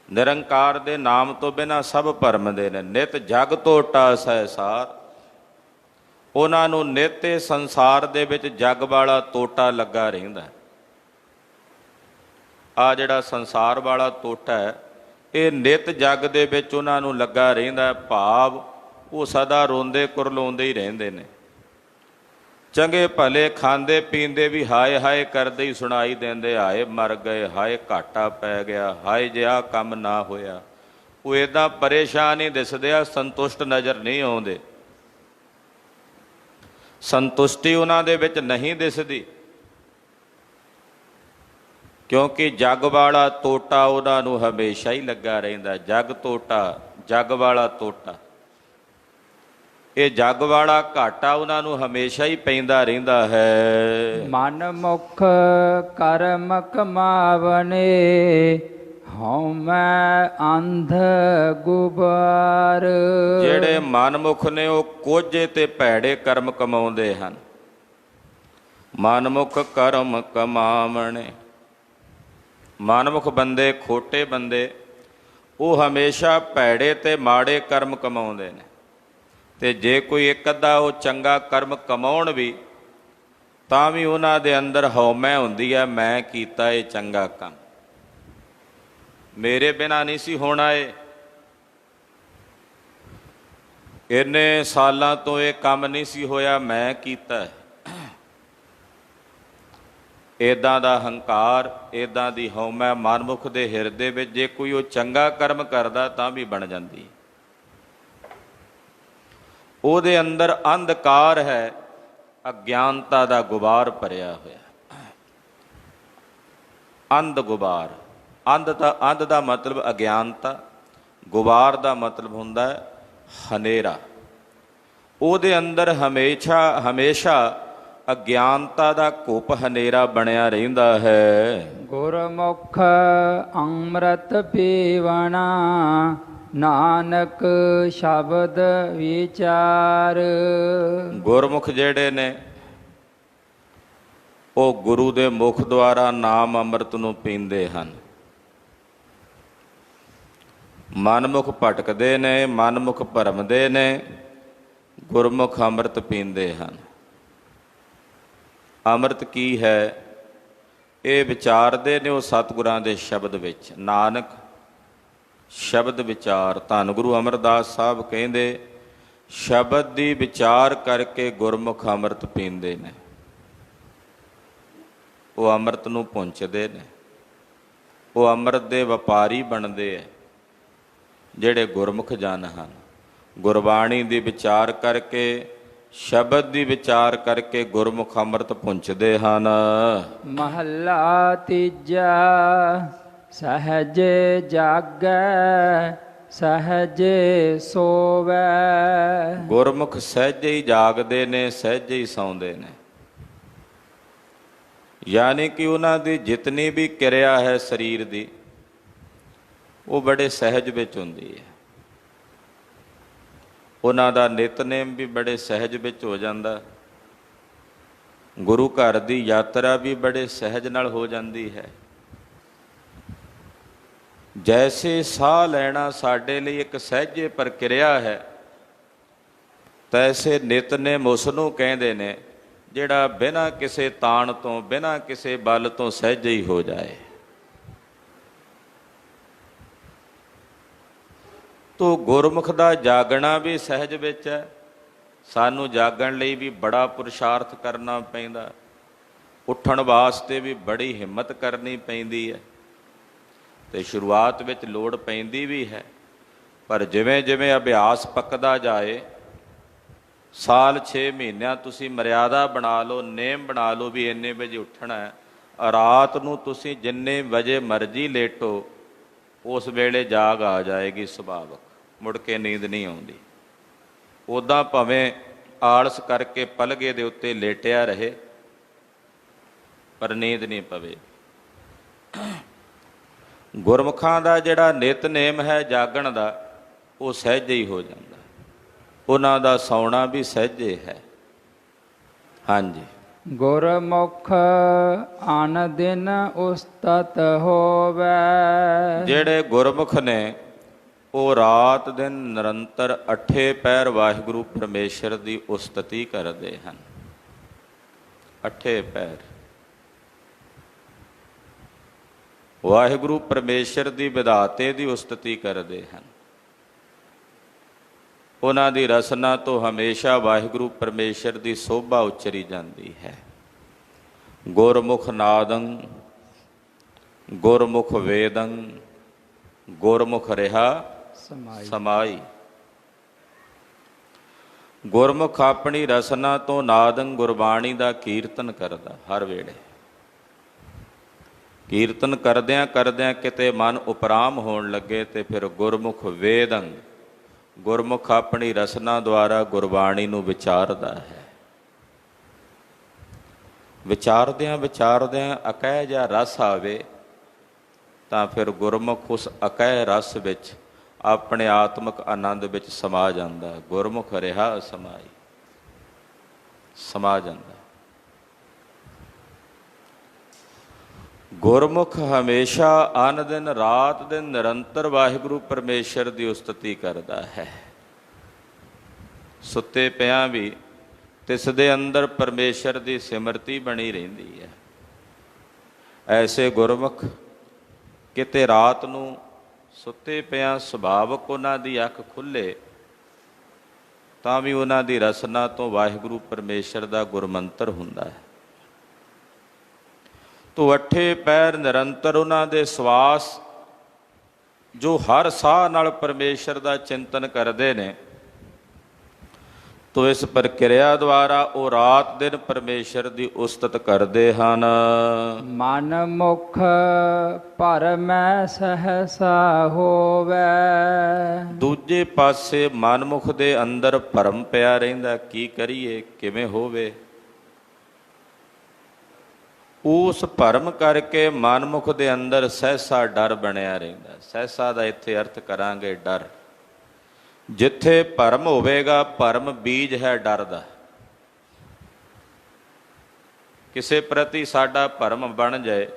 ਨਿਰੰਕਾਰ ਦੇ ਨਾਮ ਤੋਂ ਬਿਨਾਂ ਸਭ ਭਰਮ ਦੇ ਨੇ। ਨਿਤ ਜਗ ਤੋਟਾ ਸਹਿਸਾਰ, ਉਹਨਾਂ ਨੂੰ ਨਿਤ ਸੰਸਾਰ ਦੇ ਵਿੱਚ ਜਗ ਵਾਲਾ ਤੋਟਾ ਲੱਗਾ ਰਹਿੰਦਾ। ਆ ਜਿਹੜਾ ਸੰਸਾਰ ਵਾਲਾ ਤੋਟਾ ਹੈ, ਇਹ ਨਿਤ ਜਗ ਦੇ ਵਿੱਚ ਉਹਨਾਂ ਨੂੰ ਲੱਗਾ ਰਹਿੰਦਾ। ਭਾਵ ਉਹ ਸਦਾ ਰੋਂਦੇ ਕੁਰਲਾਉਂਦੇ ਹੀ ਰਹਿੰਦੇ ਨੇ। ਚੰਗੇ ਭਲੇ ਖਾਂਦੇ ਪੀਂਦੇ ਵੀ ਹਾਏ ਹਾਏ ਕਰਦੇ ਹੀ ਸੁਣਾਈ ਦਿੰਦੇ, ਹਾਏ ਮਰ ਗਏ, ਹਾਏ ਘਾਟਾ ਪੈ ਗਿਆ, ਹਾਏ ਜੇ ਆਹ ਕੰਮ ਨਾ ਹੋਇਆ। ਉਹ ਇੱਦਾਂ ਪਰੇਸ਼ਾਨ ਹੀ ਦਿਸਦੇ ਆ, ਸੰਤੁਸ਼ਟ ਨਜ਼ਰ ਨਹੀਂ ਆਉਂਦੇ। ਸੰਤੁਸ਼ਟੀ ਉਹਨਾਂ ਦੇ ਵਿੱਚ ਨਹੀਂ ਦਿਸਦੀ, ਕਿਉਂਕਿ ਜਗ ਵਾਲਾ ਤੋਟਾ ਉਹਨਾਂ ਨੂੰ ਹਮੇਸ਼ਾ ਹੀ ਲੱਗਾ ਰਹਿੰਦਾ। ਜਗ ਤੋਟਾ, ਜਗ ਵਾਲਾ ਤੋਟਾ, ਇਹ ਜਗ ਵਾਲਾ ਘਾਟਾ ਉਹਨਾਂ ਨੂੰ ਹਮੇਸ਼ਾ ਹੀ ਪੈਂਦਾ ਰਹਿੰਦਾ ਹੈ। ਮਨ ਮੁਖ ਕਰਮ ਕਮਾਵਨੇ, ਹਉਮੈ ਅੰਧ ਗੁਬਾਰ। ਜਿਹੜੇ ਮਨਮੁਖ ਨੇ ਉਹ ਕੋਝੇ ਤੇ ਭੈੜੇ ਕਰਮ ਕਮਾਉਂਦੇ ਹਨ। ਮਨਮੁਖ ਕਰਮ ਕਮਾਵਣੇ, ਮਨਮੁਖ ਬੰਦੇ, ਖੋਟੇ ਬੰਦੇ, ਉਹ ਹਮੇਸ਼ਾ ਭੈੜੇ ਤੇ ਮਾੜੇ ਕਰਮ ਕਮਾਉਂਦੇ ਨੇ। ਤੇ ਜੇ ਕੋਈ ਇੱਕ ਅੱਧਾ ਉਹ ਚੰਗਾ ਕਰਮ ਕਮਾਉਣ ਵੀ, ਤਾਂ ਵੀ ਉਹਨਾਂ ਦੇ ਅੰਦਰ ਹਉਮੈ ਹੁੰਦੀ ਹੈ, ਮੈਂ ਕੀਤਾ ਇਹ ਚੰਗਾ ਕੰਮ, ਮੇਰੇ ਬਿਨਾਂ ਨਹੀਂ ਸੀ ਹੋਣਾ, ਇੰਨੇ ਸਾਲਾਂ ਤੋਂ ਇਹ ਕੰਮ ਨਹੀਂ ਸੀ ਹੋਇਆ, ਮੈਂ ਕੀਤਾ। ਇੱਦਾਂ ਦਾ ਹੰਕਾਰ, ਇੱਦਾਂ ਦੀ ਹਉਮੈ ਮਨਮੁਖ ਦੇ ਹਿਰਦੇ ਵਿੱਚ ਜੇ ਕੋਈ ਉਹ ਚੰਗਾ ਕਰਮ ਕਰਦਾ ਤਾਂ ਵੀ ਬਣ ਜਾਂਦੀ। ਉਹਦੇ ਅੰਦਰ ਅੰਧਕਾਰ ਹੈ, ਅਗਿਆਨਤਾ ਦਾ ਗੁਬਾਰ ਭਰਿਆ ਹੋਇਆ, ਅੰਧ ਗੁਬਾਰ। ਅੰਧ ਦਾ ਮਤਲਬ ਅਗਿਆਨਤਾ, ਗੁਬਾਰ ਦਾ ਮਤਲਬ ਹੁੰਦਾ ਹੈ ਹਨੇਰਾ। ਉਹਦੇ ਅੰਦਰ ਹਮੇਸ਼ਾ ਅਗਿਆਨਤਾ ਦਾ ਘੁੱਪ ਹਨੇਰਾ ਬਣਿਆ ਰਹਿੰਦਾ ਹੈ। ਗੁਰਮੁਖ ਅੰਮ੍ਰਿਤ ਪੀਵਣਾ, ਨਾਨਕ ਸ਼ਬਦ ਵਿਚਾਰ। ਗੁਰਮੁਖ ਜਿਹੜੇ ਨੇ ਉਹ ਗੁਰੂ ਦੇ ਮੁਖ ਦੁਆਰਾ ਨਾਮ ਅੰਮ੍ਰਿਤ ਨੂੰ ਪੀਂਦੇ ਹਨ। ਮਨਮੁਖ ਭਟਕਦੇ ਨੇ, ਮਨਮੁਖ ਭਰਮਦੇ ਨੇ, ਗੁਰਮੁਖ ਅੰਮ੍ਰਿਤ ਪੀਂਦੇ ਹਨ। ਅੰਮ੍ਰਿਤ ਕੀ ਹੈ? ਇਹ ਵਿਚਾਰਦੇ ਨੇ ਉਹ ਸਤਿਗੁਰਾਂ ਦੇ ਸ਼ਬਦ ਵਿੱਚ। ਨਾਨਕ ਸ਼ਬਦ ਵਿਚਾਰ। ਧੰਨ ਗੁਰੂ ਅਮਰਦਾਸ ਸਾਹਿਬ ਕਹਿੰਦੇ, ਸ਼ਬਦ ਦੀ ਵਿਚਾਰ ਕਰਕੇ ਗੁਰਮੁਖ ਅੰਮ੍ਰਿਤ ਪੀਂਦੇ ਨੇ। ਉਹ ਅੰਮ੍ਰਿਤ ਨੂੰ ਪਹੁੰਚਦੇ ਨੇ, ਉਹ ਅੰਮ੍ਰਿਤ ਦੇ ਵਪਾਰੀ ਬਣਦੇ ਹੈ ਜਿਹੜੇ ਗੁਰਮੁਖ ਜਨ ਹਨ। ਗੁਰਬਾਣੀ ਦੀ ਵਿਚਾਰ ਕਰਕੇ, ਸ਼ਬਦ ਦੀ ਵਿਚਾਰ ਕਰਕੇ ਗੁਰਮੁਖ ਅੰਮ੍ਰਿਤ ਪਹੁੰਚਦੇ ਹਨ। ਮਹੱਲਾ ਤੀਜਾ। ਸਹਜ ਜਾਗੈ ਸਹਜੇ ਸੋਵੈ। ਗੁਰਮੁਖ ਸਹਿਜੇ ਹੀ ਜਾਗਦੇ ਨੇ, ਸਹਿਜੇ ਹੀ ਸੌਂਦੇ ਨੇ। ਯਾਨੀ ਕਿ ਉਹਨਾਂ ਦੀ ਜਿਤਨੀ ਵੀ ਕਿਰਿਆ ਹੈ ਸਰੀਰ ਦੀ, ਉਹ ਬੜੇ ਸਹਿਜ ਵਿੱਚ ਹੁੰਦੀ ਹੈ। ਉਹਨਾਂ ਦਾ ਨਿਤਨੇਮ ਵੀ ਬੜੇ ਸਹਿਜ ਵਿੱਚ ਹੋ ਜਾਂਦਾ। ਗੁਰੂ ਘਰ ਦੀ ਯਾਤਰਾ ਵੀ ਬੜੇ ਸਹਿਜ ਨਾਲ ਹੋ ਜਾਂਦੀ ਹੈ। ਜੈਸੇ ਸਾਹ ਲੈਣਾ ਸਾਡੇ ਲਈ ਇੱਕ ਸਹਿਜੇ ਪ੍ਰਕਿਰਿਆ ਹੈ, ਤੈਸੇ ਨਿਤਨੇਮ ਉਸ ਨੂੰ ਕਹਿੰਦੇ ਨੇ ਜਿਹੜਾ ਬਿਨਾਂ ਕਿਸੇ ਤਾਣ ਤੋਂ, ਬਿਨਾਂ ਕਿਸੇ ਬਲ ਤੋਂ ਸਹਿਜੇ ਹੀ ਹੋ ਜਾਏ। ਤੋ ਗੁਰਮੁਖ ਦਾ ਜਾਗਣਾ ਵੀ ਸਹਿਜ ਵਿੱਚ ਹੈ। ਸਾਨੂੰ ਜਾਗਣ ਲਈ ਵੀ ਬੜਾ ਪੁਰਸ਼ਾਰਥ ਕਰਨਾ ਪੈਂਦਾ, ਉੱਠਣ ਵਾਸਤੇ ਵੀ ਬੜੀ ਹਿੰਮਤ ਕਰਨੀ ਪੈਂਦੀ ਹੈ, ਤੇ ਸ਼ੁਰੂਆਤ ਵਿੱਚ ਲੋੜ ਪੈਂਦੀ ਵੀ ਹੈ। ਪਰ ਜਿਵੇਂ ਜਿਵੇਂ ਅਭਿਆਸ ਪੱਕਦਾ ਜਾਏ, ਸਾਲ 6 ਮਹੀਨਿਆਂ ਤੁਸੀਂ ਮਰਿਆਦਾ ਬਣਾ ਲਓ, ਨੇਮ ਬਣਾ ਲਓ ਵੀ ਇੰਨੇ ਵਜੇ ਉੱਠਣਾ ਹੈ। ਰਾਤ ਨੂੰ ਤੁਸੀਂ ਜਿੰਨੇ ਵਜੇ ਮਰਜ਼ੀ ਲੇਟੋ, ਉਸ ਵੇਲੇ ਜਾਗ ਆ ਜਾਏਗੀ ਸੁਭਾਵਕ, ਮੁੜ ਕੇ ਨੀਂਦ ਨਹੀਂ ਆਉਂਦੀ। ਉੱਦਾਂ ਭਾਵੇਂ ਆਲਸ ਕਰਕੇ ਪਲਗੇ ਦੇ ਉੱਤੇ ਲੇਟਿਆ ਰਹੇ, ਪਰ ਨੀਂਦ ਨਹੀਂ ਪਵੇ। ਗੁਰਮੁਖਾਂ ਦਾ ਜਿਹੜਾ ਨਿਤਨੇਮ ਹੈ ਜਾਗਣ ਦਾ, ਉਹ ਸਹਿਜੇ ਹੀ ਹੋ ਜਾਂਦਾ। ਉਹਨਾਂ ਦਾ ਸੌਣਾ ਵੀ ਸਹਿਜੇ ਹੈ। ਹਾਂਜੀ। ਗੁਰਮੁਖ ਆਨ ਦਿਨ ਉਸਤਤ ਹੋਵੈ। ਜਿਹੜੇ ਗੁਰਮੁਖ ਨੇ ਉਹ ਰਾਤ ਦਿਨ ਨਿਰੰਤਰ 8 ਪਹਿਰ ਵਾਹਿਗੁਰੂ ਪਰਮੇਸ਼ਰ ਦੀ ਉਸਤਤੀ ਕਰਦੇ ਹਨ। 8 ਪਹਿਰ ਵਾਹਿਗੁਰੂ ਪਰਮੇਸ਼ਰ ਦੀ ਵਿਧਾਤੇ ਦੀ ਉਸਤਤੀ ਕਰਦੇ ਹਨ। ਉਹਨਾਂ ਦੀ ਰਸਨਾ ਤੋਂ ਹਮੇਸ਼ਾ ਵਾਹਿਗੁਰੂ ਪਰਮੇਸ਼ਰ ਦੀ ਸੋਭਾ ਉਚਰੀ ਜਾਂਦੀ ਹੈ। ਗੁਰਮੁਖ ਨਾਦੰ ਗੁਰਮੁਖ ਵੇਦੰ ਗੁਰਮੁਖ ਰਿਹਾ ਸਮਾਈ। ਗੁਰਮੁਖ ਆਪਣੀ ਰਸਨਾ ਤੋਂ ਨਾਦੰ ਗੁਰਬਾਣੀ ਦਾ ਕੀਰਤਨ ਕਰਦਾ ਹਰ ਵੇਲੇ। ਕੀਰਤਨ ਕਰਦਿਆਂ ਕਰਦਿਆਂ ਕਿਤੇ ਮਨ ਉਪਰਾਮ ਹੋਣ ਲੱਗੇ ਤੇ ਫਿਰ ਗੁਰਮੁਖ ਵੇਦੰ, ਗੁਰਮੁਖ ਆਪਣੀ ਰਸਨਾ ਦੁਆਰਾ ਗੁਰਬਾਣੀ ਨੂੰ ਵਿਚਾਰਦਾ ਹੈ। ਵਿਚਾਰਦਿਆਂ ਵਿਚਾਰਦਿਆਂ ਅਕਹਿ ਜਿਹਾ ਰਸ ਆਵੇ ਤਾਂ ਫਿਰ ਗੁਰਮੁਖ ਉਸ ਅਕਹਿ ਰਸ ਵਿੱਚ ਆਪਣੇ ਆਤਮਿਕ ਆਨੰਦ ਵਿੱਚ ਸਮਾ ਜਾਂਦਾ। ਗੁਰਮੁਖ ਰਿਹਾ ਸਮਾਈ, ਸਮਾ ਜਾਂਦਾ। ਗੁਰਮੁਖ ਹਮੇਸ਼ਾ ਅਨ ਦਿਨ ਰਾਤ ਦਿਨ ਨਿਰੰਤਰ ਵਾਹਿਗੁਰੂ ਪਰਮੇਸ਼ਰ ਦੀ ਉਸਤਤੀ ਕਰਦਾ ਹੈ। ਸੁੱਤੇ ਪਿਆਂ ਵੀ ਤਿਸ ਦੇ ਅੰਦਰ ਪਰਮੇਸ਼ਰ ਦੀ ਸਿਮਰਤੀ ਬਣੀ ਰਹਿੰਦੀ ਹੈ। ਐਸੇ ਗੁਰਮੁਖ ਕਿਤੇ ਰਾਤ ਨੂੰ ਸੁੱਤੇ ਪਿਆਂ ਸੁਭਾਵਕ ਉਹਨਾਂ ਦੀ ਅੱਖ ਖੁੱਲੇ ਤਾਂ ਵੀ ਉਹਨਾਂ ਦੀ ਰਸਨਾ ਤੋਂ ਵਾਹਿਗੁਰੂ ਪਰਮੇਸ਼ਰ ਦਾ ਗੁਰਮੰਤਰ ਹੁੰਦਾ ਹੈ। ਤੋ 8 ਪਹਿਰ ਨਿਰੰਤਰ ਉਹਨਾਂ ਦੇ ਸਵਾਸ ਜੋ ਹਰ ਸਾਹ ਨਾਲ ਪਰਮੇਸ਼ਰ ਦਾ ਚਿੰਤਨ ਕਰਦੇ ਨੇ, ਤੋ ਇਸ ਪ੍ਰਕਿਰਿਆ ਦੁਆਰਾ ਉਹ ਰਾਤ ਦਿਨ ਪਰਮੇਸ਼ਰ ਦੀ ਉਸਤਤ ਕਰਦੇ ਹਨ। ਮਨ ਮੁਖ ਭਰਮੈ ਸਹਸਾ ਹੋਵੇ। ਦੂਜੇ ਪਾਸੇ ਮਨਮੁਖ ਦੇ ਅੰਦਰ ਭਰਮ ਪਿਆ ਰਹਿੰਦਾ, ਕੀ ਕਰੀਏ, ਕਿਵੇਂ ਹੋਵੇ। ਉਸ ਭਰਮ ਕਰਕੇ ਮਨਮੁਖ ਦੇ ਅੰਦਰ ਸਹਿਸਾ ਡਰ ਬਣਿਆ ਰਹਿੰਦਾ। ਸਹਿਸਾ ਦਾ ਇੱਥੇ ਅਰਥ ਕਰਾਂਗੇ ਡਰ। ਜਿੱਥੇ ਭਰਮ ਹੋਵੇਗਾ, ਭਰਮ ਬੀਜ ਹੈ ਡਰ ਦਾ। ਕਿਸੇ ਪ੍ਰਤੀ ਸਾਡਾ ਭਰਮ ਬਣ ਜਾਏ,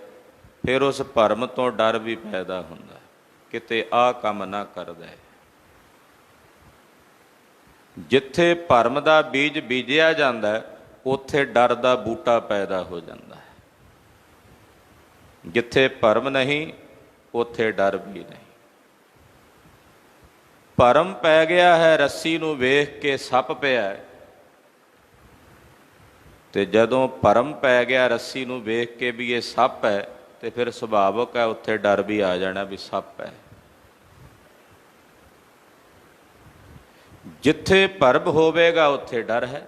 ਫਿਰ ਉਸ ਭਰਮ ਤੋਂ ਡਰ ਵੀ ਪੈਦਾ ਹੁੰਦਾ, ਕਿਤੇ ਆਹ ਕੰਮ ਨਾ ਕਰਦਾ। ਜਿੱਥੇ ਭਰਮ ਦਾ ਬੀਜ ਬੀਜਿਆ ਜਾਂਦਾ, ਉੱਥੇ ਡਰ ਦਾ ਬੂਟਾ ਪੈਦਾ ਹੋ ਜਾਂਦਾ ਹੈ। ਜਿੱਥੇ ਭਰਮ ਨਹੀਂ, ਉੱਥੇ ਡਰ ਵੀ ਨਹੀਂ। ਭਰਮ ਪੈ ਗਿਆ ਹੈ, ਰੱਸੀ ਨੂੰ ਵੇਖ ਕੇ ਸੱਪ ਪਿਆ ਹੈ, ਤੇ ਜਦੋਂ ਭਰਮ ਪੈ ਗਿਆ ਰੱਸੀ ਨੂੰ ਵੇਖ ਕੇ ਵੀ ਇਹ ਸੱਪ ਹੈ, ਤੇ ਫਿਰ ਸੁਭਾਵਕ ਹੈ ਉੱਥੇ ਡਰ ਵੀ ਆ ਜਾਣਾ ਵੀ ਸੱਪ ਹੈ। ਜਿੱਥੇ ਭਰਮ ਹੋਵੇਗਾ ਉੱਥੇ ਡਰ ਹੈ।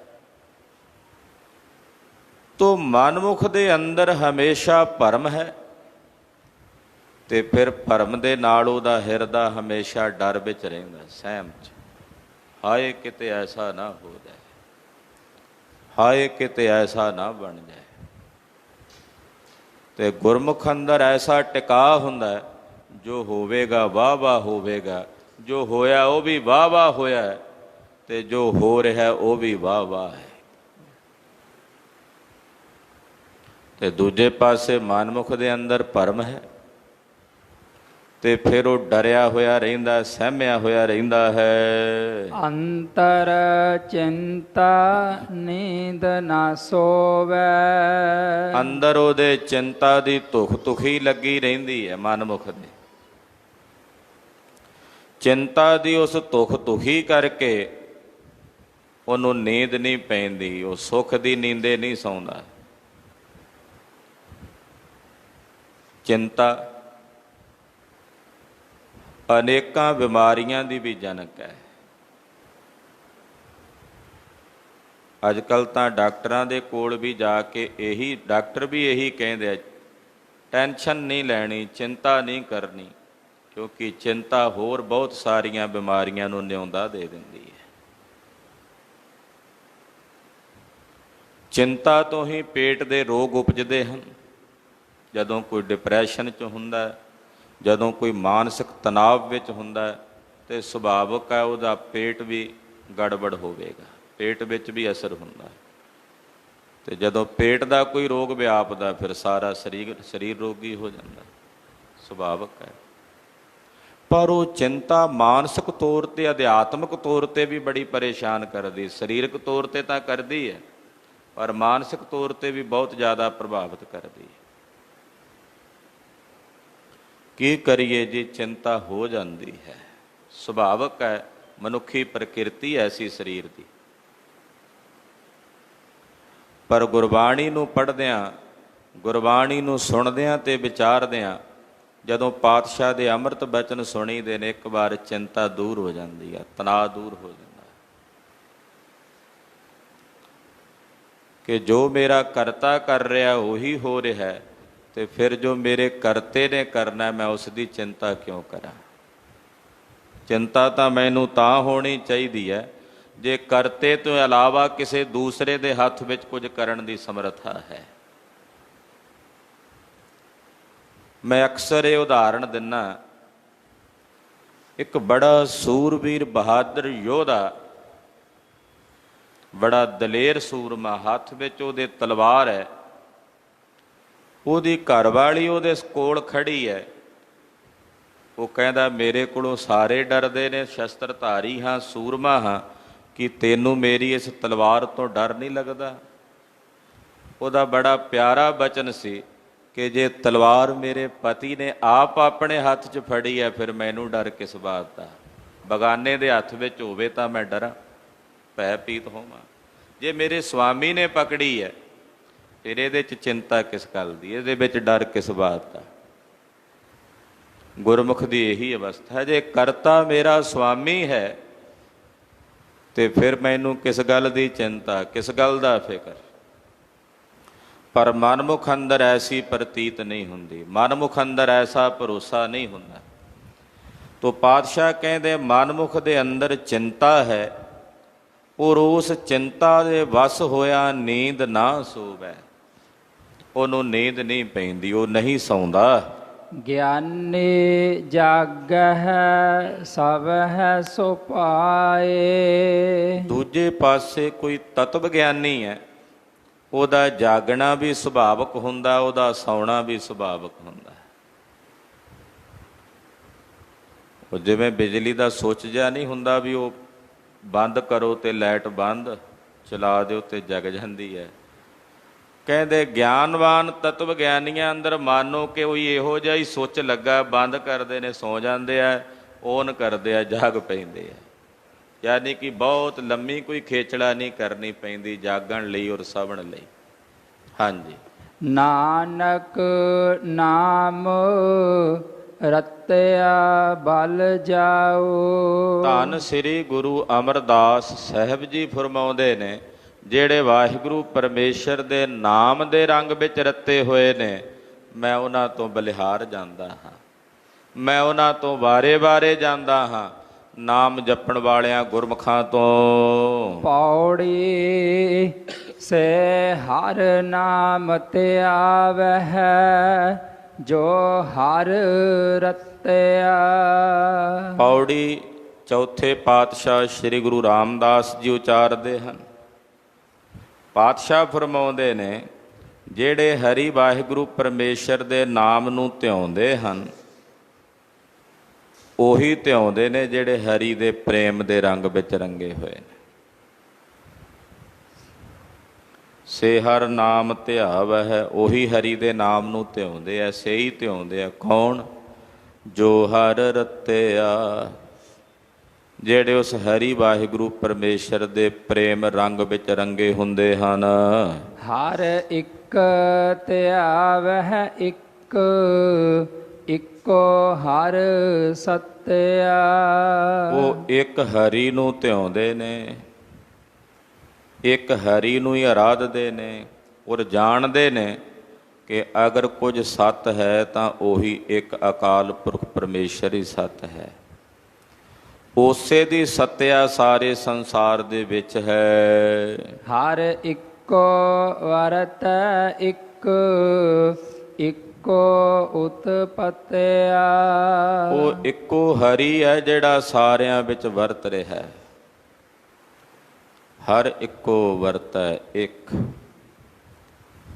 ਤੋ ਮਨਮੁਖ ਦੇ ਅੰਦਰ ਹਮੇਸ਼ਾ ਭਰਮ ਹੈ, ਤੇ ਫਿਰ ਭਰਮ ਦੇ ਨਾਲ ਉਹਦਾ ਹਿਰਦਾ ਹਮੇਸ਼ਾ ਡਰ ਵਿੱਚ ਰਹਿੰਦਾ, ਸਹਿਮ 'ਚ। ਹਾਏ ਕਿਤੇ ਐਸਾ ਨਾ ਹੋ ਜਾਏ, ਹਾਏ ਕਿਤੇ ਐਸਾ ਨਾ ਬਣ ਜਾਏ। ਤੇ ਗੁਰਮੁਖ ਅੰਦਰ ਐਸਾ ਟਿਕਾ ਹੁੰਦਾ, ਜੋ ਹੋਵੇਗਾ ਵਾਹ ਵਾਹ ਹੋਵੇਗਾ, ਜੋ ਹੋਇਆ ਉਹ ਵੀ ਵਾਹ ਵਾਹ ਹੋਇਆ, ਤੇ ਜੋ ਹੋ ਰਿਹਾ ਉਹ ਵੀ ਵਾਹ ਵਾਹ ਹੈ। ਤੇ ਦੂਜੇ ਪਾਸੇ ਮਨਮੁਖ ਦੇ ਅੰਦਰ ਭਰਮ ਹੈ, ਤੇ ਫਿਰ ਉਹ ਡਰਿਆ ਹੋਇਆ ਰਹਿੰਦਾ, ਸਹਿਮਿਆ ਹੋਇਆ ਰਹਿੰਦਾ ਹੈ। ਅੰਤਰ ਚਿੰਤਾ ਨੀਂਦ ਨਾ ਸੋਵੇ। ਅੰਦਰ ਉਹਦੇ ਚਿੰਤਾ ਦੀ ਧੁਖ ਧੁਖੀ ਲੱਗੀ ਰਹਿੰਦੀ ਹੈ। ਮਨਮੁਖ ਦੇ ਚਿੰਤਾ ਦੀ ਉਸ ਧੁਖ ਧੁਖੀ ਕਰਕੇ ਉਹਨੂੰ ਨੀਂਦ ਨਹੀਂ ਪੈਂਦੀ, ਉਹ ਸੁੱਖ ਦੀ ਨੀਂਦੇ ਨਹੀਂ ਸੌਂਦਾ। ਚਿੰਤਾ ਅਨੇਕਾਂ ਬਿਮਾਰੀਆਂ ਦੀ ਵੀ ਜਨਕ ਹੈ। ਅੱਜ ਕੱਲ੍ਹ ਤਾਂ ਡਾਕਟਰਾਂ ਦੇ ਕੋਲ ਵੀ ਜਾ ਕੇ ਡਾਕਟਰ ਵੀ ਇਹੀ ਕਹਿੰਦੇ ਆ, ਟੈਨਸ਼ਨ ਨਹੀਂ ਲੈਣੀ, ਚਿੰਤਾ ਨਹੀਂ ਕਰਨੀ, ਕਿਉਂਕਿ ਚਿੰਤਾ ਹੋਰ ਬਹੁਤ ਸਾਰੀਆਂ ਬਿਮਾਰੀਆਂ ਨੂੰ ਨਿਉਂਦਾ ਦੇ ਦਿੰਦੀ ਹੈ। ਚਿੰਤਾ ਤੋਂ ਹੀ ਪੇਟ ਦੇ ਰੋਗ ਉਪਜਦੇ ਹਨ। ਜਦੋਂ ਕੋਈ ਡਿਪਰੈਸ਼ਨ 'ਚ ਹੁੰਦਾ, ਜਦੋਂ ਕੋਈ ਮਾਨਸਿਕ ਤਣਾਅ ਵਿੱਚ ਹੁੰਦਾ, ਤੇ ਸੁਭਾਵਕ ਹੈ ਉਹਦਾ ਪੇਟ ਵੀ ਗੜਬੜ ਹੋਵੇਗਾ, ਪੇਟ ਵਿੱਚ ਵੀ ਅਸਰ ਹੁੰਦਾ। ਤੇ ਜਦੋਂ ਪੇਟ ਦਾ ਕੋਈ ਰੋਗ ਵਿਆਪਦਾ, ਫਿਰ ਸਾਰਾ ਸਰੀਰ ਰੋਗੀ ਹੋ ਜਾਂਦਾ, ਸੁਭਾਵਕ ਹੈ। ਪਰ ਉਹ ਚਿੰਤਾ ਮਾਨਸਿਕ ਤੌਰ ਤੇ, ਅਧਿਆਤਮਿਕ ਤੌਰ ਤੇ ਵੀ ਬੜੀ ਪਰੇਸ਼ਾਨ ਕਰਦੀ। ਸਰੀਰਕ ਤੌਰ ਤੇ ਤਾਂ ਕਰਦੀ ਹੈ, ਪਰ ਮਾਨਸਿਕ ਤੌਰ ਤੇ ਵੀ ਬਹੁਤ ਜ਼ਿਆਦਾ ਪ੍ਰਭਾਵਿਤ ਕਰਦੀ ਹੈ। ਕੀ ਕਰੀਏ ਜੀ, ਚਿੰਤਾ ਹੋ ਜਾਂਦੀ ਹੈ, ਸੁਭਾਵਕ ਹੈ, ਮਨੁੱਖੀ ਪ੍ਰਕਿਰਤੀ ਐਸੀ ਸਰੀਰ ਦੀ। ਪਰ ਗੁਰਬਾਣੀ ਨੂੰ ਪੜ੍ਹਦਿਆਂ, ਗੁਰਬਾਣੀ ਨੂੰ ਸੁਣਦਿਆਂ ਤੇ ਵਿਚਾਰਦਿਆਂ, ਜਦੋਂ ਪਾਤਸ਼ਾਹ ਦੇ ਅੰਮ੍ਰਿਤ ਬਚਨ ਸੁਣੀਦੇ ਨੇ, ਇੱਕ ਵਾਰ ਚਿੰਤਾ ਦੂਰ ਹੋ ਜਾਂਦੀ ਹੈ, ਤਣਾਅ ਦੂਰ ਹੋ ਜਾਂਦਾ ਕਿ ਜੋ ਮੇਰਾ ਕਰਤਾ ਕਰ ਰਿਹਾ ਉਹੀ ਹੋ ਰਿਹਾ ਹੈ, ਤੇ ਫਿਰ ਜੋ ਮੇਰੇ ਕਰਤੇ ਨੇ ਕਰਨਾ, ਮੈਂ ਉਸ ਦੀ ਚਿੰਤਾ ਕਿਉਂ ਕਰਾਂ। ਚਿੰਤਾ ਤਾਂ ਮੈਨੂੰ ਤਾਂ ਹੋਣੀ ਚਾਹੀਦੀ ਹੈ ਜੇ ਕਰਤੇ ਤੋਂ ਇਲਾਵਾ ਕਿਸੇ ਦੂਸਰੇ ਦੇ ਹੱਥ ਵਿੱਚ ਕੁਝ ਕਰਨ ਦੀ ਸਮਰੱਥਾ ਹੈ। ਮੈਂ ਅਕਸਰ ਇਹ ਉਦਾਹਰਣ ਦਿੰਦਾ, ਇੱਕ ਬੜਾ ਸੂਰਬੀਰ ਬਹਾਦਰ ਯੋਧਾ, ਬੜਾ ਦਲੇਰ ਸੂਰਮਾ, ਹੱਥ ਵਿੱਚ ਉਹਦੇ ਤਲਵਾਰ ਹੈ, ਉਹਦੀ ਘਰਵਾਲੀ ਉਹਦੇ ਕੋਲ ਖੜੀ ਹੈ। ਉਹ ਕਹਿੰਦਾ, ਮੇਰੇ ਕੋਲੋਂ ਸਾਰੇ ਡਰਦੇ ਨੇ, ਸ਼ਸਤਰਧਾਰੀ ਹਾਂ, ਸੂਰਮਾ ਹਾਂ, ਕਿ ਤੈਨੂੰ ਮੇਰੀ ਇਸ ਤਲਵਾਰ ਤੋਂ ਡਰ ਨਹੀਂ ਲੱਗਦਾ। ਉਹਦਾ ਬੜਾ ਪਿਆਰਾ ਬਚਨ ਸੀ ਕਿ ਜੇ ਤਲਵਾਰ ਮੇਰੇ ਪਤੀ ਨੇ ਆਪ ਆਪਣੇ ਹੱਥ 'ਚ ਫੜੀ ਹੈ, ਫਿਰ ਮੈਨੂੰ ਡਰ ਕਿਸ ਬਾਤ ਦਾ। ਬਗਾਨੇ ਦੇ ਹੱਥ ਵਿੱਚ ਹੋਵੇ ਤਾਂ ਮੈਂ ਡਰਾਂ, ਭੈ ਭੀਤ ਹੋਵਾਂ। ਜੇ ਮੇਰੇ ਸਵਾਮੀ ਨੇ ਪਕੜੀ ਹੈ, ਫਿਰ ਇਹਦੇ 'ਚ ਚਿੰਤਾ ਕਿਸ ਗੱਲ ਦੀ, ਇਹਦੇ ਵਿੱਚ ਡਰ ਕਿਸ ਬਾਤ ਦਾ। ਗੁਰਮੁਖ ਦੀ ਇਹੀ ਅਵਸਥਾ ਹੈ, ਜੇ ਕਰਤਾ ਮੇਰਾ ਸਵਾਮੀ ਹੈ, ਤੇ ਫਿਰ ਮੈਨੂੰ ਕਿਸ ਗੱਲ ਦੀ ਚਿੰਤਾ, ਕਿਸ ਗੱਲ ਦਾ ਫਿਕਰ। ਪਰ ਮਨਮੁਖ ਅੰਦਰ ਐਸੀ ਪ੍ਰਤੀਤ ਨਹੀਂ ਹੁੰਦੀ, ਮਨਮੁਖ ਅੰਦਰ ਐਸਾ ਭਰੋਸਾ ਨਹੀਂ ਹੁੰਦਾ। ਤੋ ਪਾਤਸ਼ਾਹ ਕਹਿੰਦੇ ਮਨਮੁਖ ਦੇ ਅੰਦਰ ਚਿੰਤਾ ਹੈ, ਔਰ ਉਸ ਚਿੰਤਾ ਦੇ ਵਸ ਹੋਇਆ ਨੀਂਦ ਨਾ ਸੋਵੈ। ਉਹਨੂੰ ਨੀਂਦ ਨਹੀਂ ਪੈਂਦੀ, ਉਹ ਨਹੀਂ ਸੌਂਦਾ। ਗਿਆਨੀ ਜਾਗਹਿ ਸਭ ਹੈ ਸੋ ਪਾਏ। ਦੂਜੇ ਪਾਸੇ ਕੋਈ ਤਤਵ ਗਿਆਨੀ ਹੈ, ਉਹਦਾ ਜਾਗਣਾ ਵੀ ਸੁਭਾਵਕ ਹੁੰਦਾ, ਉਹਦਾ ਸੌਣਾ ਵੀ ਸੁਭਾਵਕ ਹੁੰਦਾ। ਉਹ ਜਿਵੇਂ ਬਿਜਲੀ ਦਾ ਸੁੱਚ ਜਿਹਾ ਨਹੀਂ ਹੁੰਦਾ ਵੀ ਉਹ ਬੰਦ ਕਰੋ ਤੇ ਲਾਈਟ ਬੰਦ, ਚਲਾ ਦਿਓ ਤੇ ਜਗ ਜਾਂਦੀ ਹੈ। ਕਹਿੰਦੇ ਗਿਆਨਵਾਨ ਤਤਵ ਗਿਆਨੀਆਂ ਅੰਦਰ ਮਾਨੋ ਕਿ ਕੋਈ ਇਹੋ ਜਿਹਾ ਹੀ ਸੁੱਚ ਲੱਗਾ, ਬੰਦ ਕਰਦੇ ਨੇ ਸੌ ਜਾਂਦੇ ਆ, ਔਨ ਕਰਦੇ ਆ ਜਾਗ ਪੈਂਦੇ ਆ। ਯਾਨੀ ਕਿ ਬਹੁਤ ਲੰਮੀ ਕੋਈ ਖੇਚਲਾ ਨਹੀਂ ਕਰਨੀ ਪੈਂਦੀ ਜਾਗਣ ਲਈ ਔਰ ਸਵਣ ਲਈ। ਹਾਂਜੀ। ਨਾਨਕ ਨਾਮ ਰਤਿਆ ਬਲ ਜਾਓ। ਧੰਨ ਸ੍ਰੀ ਗੁਰੂ ਅਮਰਦਾਸ ਸਾਹਿਬ ਜੀ ਫਰਮਾਉਂਦੇ ਨੇ, ਜਿਹੜੇ ਵਾਹਿਗੁਰੂ ਪਰਮੇਸ਼ਰ ਦੇ ਨਾਮ ਦੇ ਰੰਗ ਵਿੱਚ ਰੱਤੇ ਹੋਏ ਨੇ, ਮੈਂ ਉਹਨਾਂ ਤੋਂ ਬਲਿਹਾਰ ਜਾਂਦਾ ਹਾਂ, ਮੈਂ ਉਹਨਾਂ ਤੋਂ ਵਾਰੇ-ਵਾਰੇ ਜਾਂਦਾ ਹਾਂ। ਨਾਮ ਜਪਣ ਵਾਲਿਆਂ ਗੁਰਮੁਖਾਂ ਤੋਂ। ਪੌੜੀ ਸੇ ਹਰ ਨਾਮ ਤੇ ਆਵਹਿ, ਜੋ ਹਰ ਰਤਿਆ। ਪੌੜੀ ਚੌਥੇ ਪਾਤਸ਼ਾਹ ਸ੍ਰੀ ਗੁਰੂ ਰਾਮਦਾਸ ਜੀ ਉਚਾਰਦੇ ਹਨ। ਪਾਤਸ਼ਾਹ ਫਰਮਾਉਂਦੇ ਨੇ, ਜਿਹੜੇ ਹਰੀ ਵਾਹਿਗੁਰੂ ਪਰਮੇਸ਼ਰ ਦੇ ਨਾਮ ਨੂੰ ਧਿਆਉਂਦੇ ਹਨ, ਉਹੀ ਧਿਆਉਂਦੇ ਨੇ ਜਿਹੜੇ ਹਰੀ ਦੇ ਪ੍ਰੇਮ ਦੇ ਰੰਗ ਵਿੱਚ ਰੰਗੇ ਹੋਏ ਨੇ। ਸੇ ਹਰ ਨਾਮ ਧਿਆਵਹਿ, ਉਹੀ ਹਰੀ ਦੇ ਨਾਮ ਨੂੰ ਧਿਆਉਂਦੇ ਆ, ਸਹੀ ਧਿਆਉਂਦੇ ਆ। ਕੌਣ? ਜੋ ਹਰ ਰਤਿਆ, ਜਿਹੜੇ ਉਸ ਹਰੀ ਵਾਹਿਗੁਰੂ ਪਰਮੇਸ਼ਰ ਦੇ ਪ੍ਰੇਮ ਰੰਗ ਵਿੱਚ ਰੰਗੇ ਹੁੰਦੇ ਹਨ। ਹਰ ਇੱਕ ਧਿਆਵਹਿ ਇੱਕ, ਇੱਕੋ ਹਰ ਸਤਿਆ। ਉਹ ਇੱਕ ਹਰੀ ਨੂੰ ਧਿਆਉਂਦੇ ਨੇ, ਇੱਕ ਹਰੀ ਨੂੰ ਹੀ ਅਰਾਧਦੇ ਨੇ, ਔਰ ਜਾਣਦੇ ਨੇ ਕਿ ਅਗਰ ਕੁਝ ਸੱਤ ਹੈ ਤਾਂ ਉਹੀ ਇੱਕ ਅਕਾਲ ਪੁਰਖ ਪਰਮੇਸ਼ਰ ਹੀ ਸੱਤ ਹੈ। ਉਸੇ ਦੀ ਸੱਤਿਆ ਸਾਰੇ ਸੰਸਾਰ ਦੇ ਵਿੱਚ ਹੈ। ਹਰ ਇੱਕੋ ਵਰਤ ਇੱਕ, ਇੱਕੋ ਉਤਪਤਿਆ। ਉਹ ਇੱਕੋ ਹਰੀ ਹੈ ਜਿਹੜਾ ਸਾਰਿਆਂ ਵਿੱਚ ਵਰਤ ਰਿਹਾ ਹੈ। ਹਰ ਇੱਕੋ ਵਰਤੈ ਇੱਕ,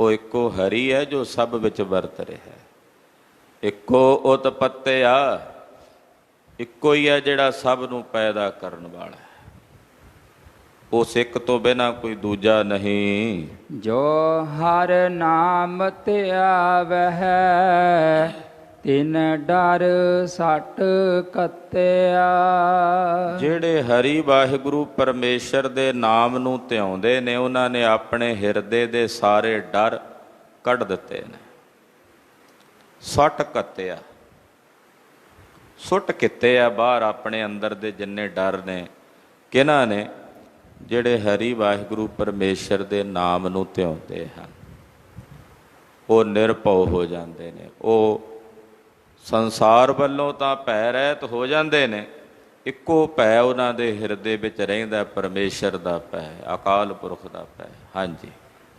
ਉਹ ਇੱਕੋ ਹਰੀ ਹੈ ਜੋ ਸਭ ਵਿੱਚ ਵਰਤ ਰਿਹਾ ਹੈ। ਇੱਕੋ ਉਤਪਤਿਆ, ਇੱਕੋ ਹੀ ਹੈ ਜਿਹੜਾ ਸਭ ਨੂੰ ਪੈਦਾ ਕਰਨ ਵਾਲਾ ਹੈ। ਉਸ ਇੱਕ ਤੋਂ ਬਿਨਾਂ ਕੋਈ ਦੂਜਾ ਨਹੀਂ। ਜੋ ਹਰ ਨਾਮ ਧਿਆਵਹਿ, ਤਿਨ ਡਰ ਸੱਟ ਕੱਤਿਆ। ਜਿਹੜੇ ਹਰੀ ਵਾਹਿਗੁਰੂ ਪਰਮੇਸ਼ਰ ਦੇ ਨਾਮ ਨੂੰ ਧਿਆਉਂਦੇ ਨੇ, ਉਹਨਾਂ ਨੇ ਆਪਣੇ ਹਿਰਦੇ ਦੇ ਸਾਰੇ ਡਰ ਕੱਢ ਦਿੱਤੇ ਨੇ। ਸੱਟ ਕੱਤਿਆ, ਸੁੱਟ ਕੀਤੇ ਆ ਬਾਹਰ ਆਪਣੇ ਅੰਦਰ ਦੇ ਜਿੰਨੇ ਡਰ ਨੇ। ਕਿਹਨਾਂ ਨੇ? ਜਿਹੜੇ ਹਰੀ ਵਾਹਿਗੁਰੂ ਪਰਮੇਸ਼ਰ ਦੇ ਨਾਮ ਨੂੰ ਧਿਆਉਂਦੇ ਹਨ। ਉਹ ਨਿਰਭਉ ਹੋ ਜਾਂਦੇ ਨੇ, ਉਹ ਸੰਸਾਰ ਵੱਲੋਂ ਤਾਂ ਭੈ ਰਹਿਤ ਹੋ ਜਾਂਦੇ ਨੇ। ਇੱਕੋ ਭੈ ਉਹਨਾਂ ਦੇ ਹਿਰਦੇ ਵਿੱਚ ਰਹਿੰਦਾ, ਪਰਮੇਸ਼ਰ ਦਾ ਭੈ, ਅਕਾਲ ਪੁਰਖ ਦਾ ਭੈ। ਹਾਂਜੀ।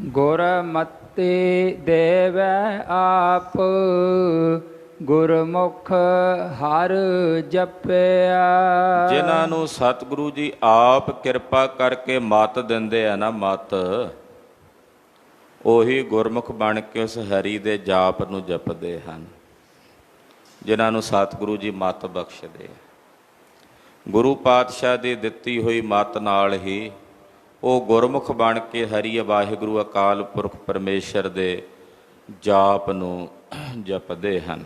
ਗੁਰਮਤਿ ਦੇਵੈ ਆਪ, ਗੁਰਮੁਖ ਹਰ ਜਪਿਆ। ਜਿਨ੍ਹਾਂ ਨੂੰ ਸਤਿਗੁਰੂ ਜੀ ਆਪ ਕਿਰਪਾ ਕਰਕੇ ਮੱਤ ਦਿੰਦੇ ਆ ਨਾ, ਮੱਤ, ਉਹੀ ਗੁਰਮੁਖ ਬਣ ਕੇ ਉਸ ਹਰੀ ਦੇ ਜਾਪ ਨੂੰ ਜਪਦੇ ਹਨ। ਜਿਨ੍ਹਾਂ ਨੂੰ ਸਤਿਗੁਰੂ ਜੀ ਮੱਤ ਬਖਸ਼ਦੇ ਆ, ਗੁਰੂ ਪਾਤਸ਼ਾਹ ਦੀ ਦਿੱਤੀ ਹੋਈ ਮੱਤ ਨਾਲ ਹੀ ਉਹ ਗੁਰਮੁਖ ਬਣ ਕੇ ਹਰੀ ਵਾਹਿਗੁਰੂ ਅਕਾਲ ਪੁਰਖ ਪਰਮੇਸ਼ਰ ਦੇ ਜਾਪ ਨੂੰ ਜਪਦੇ ਹਨ।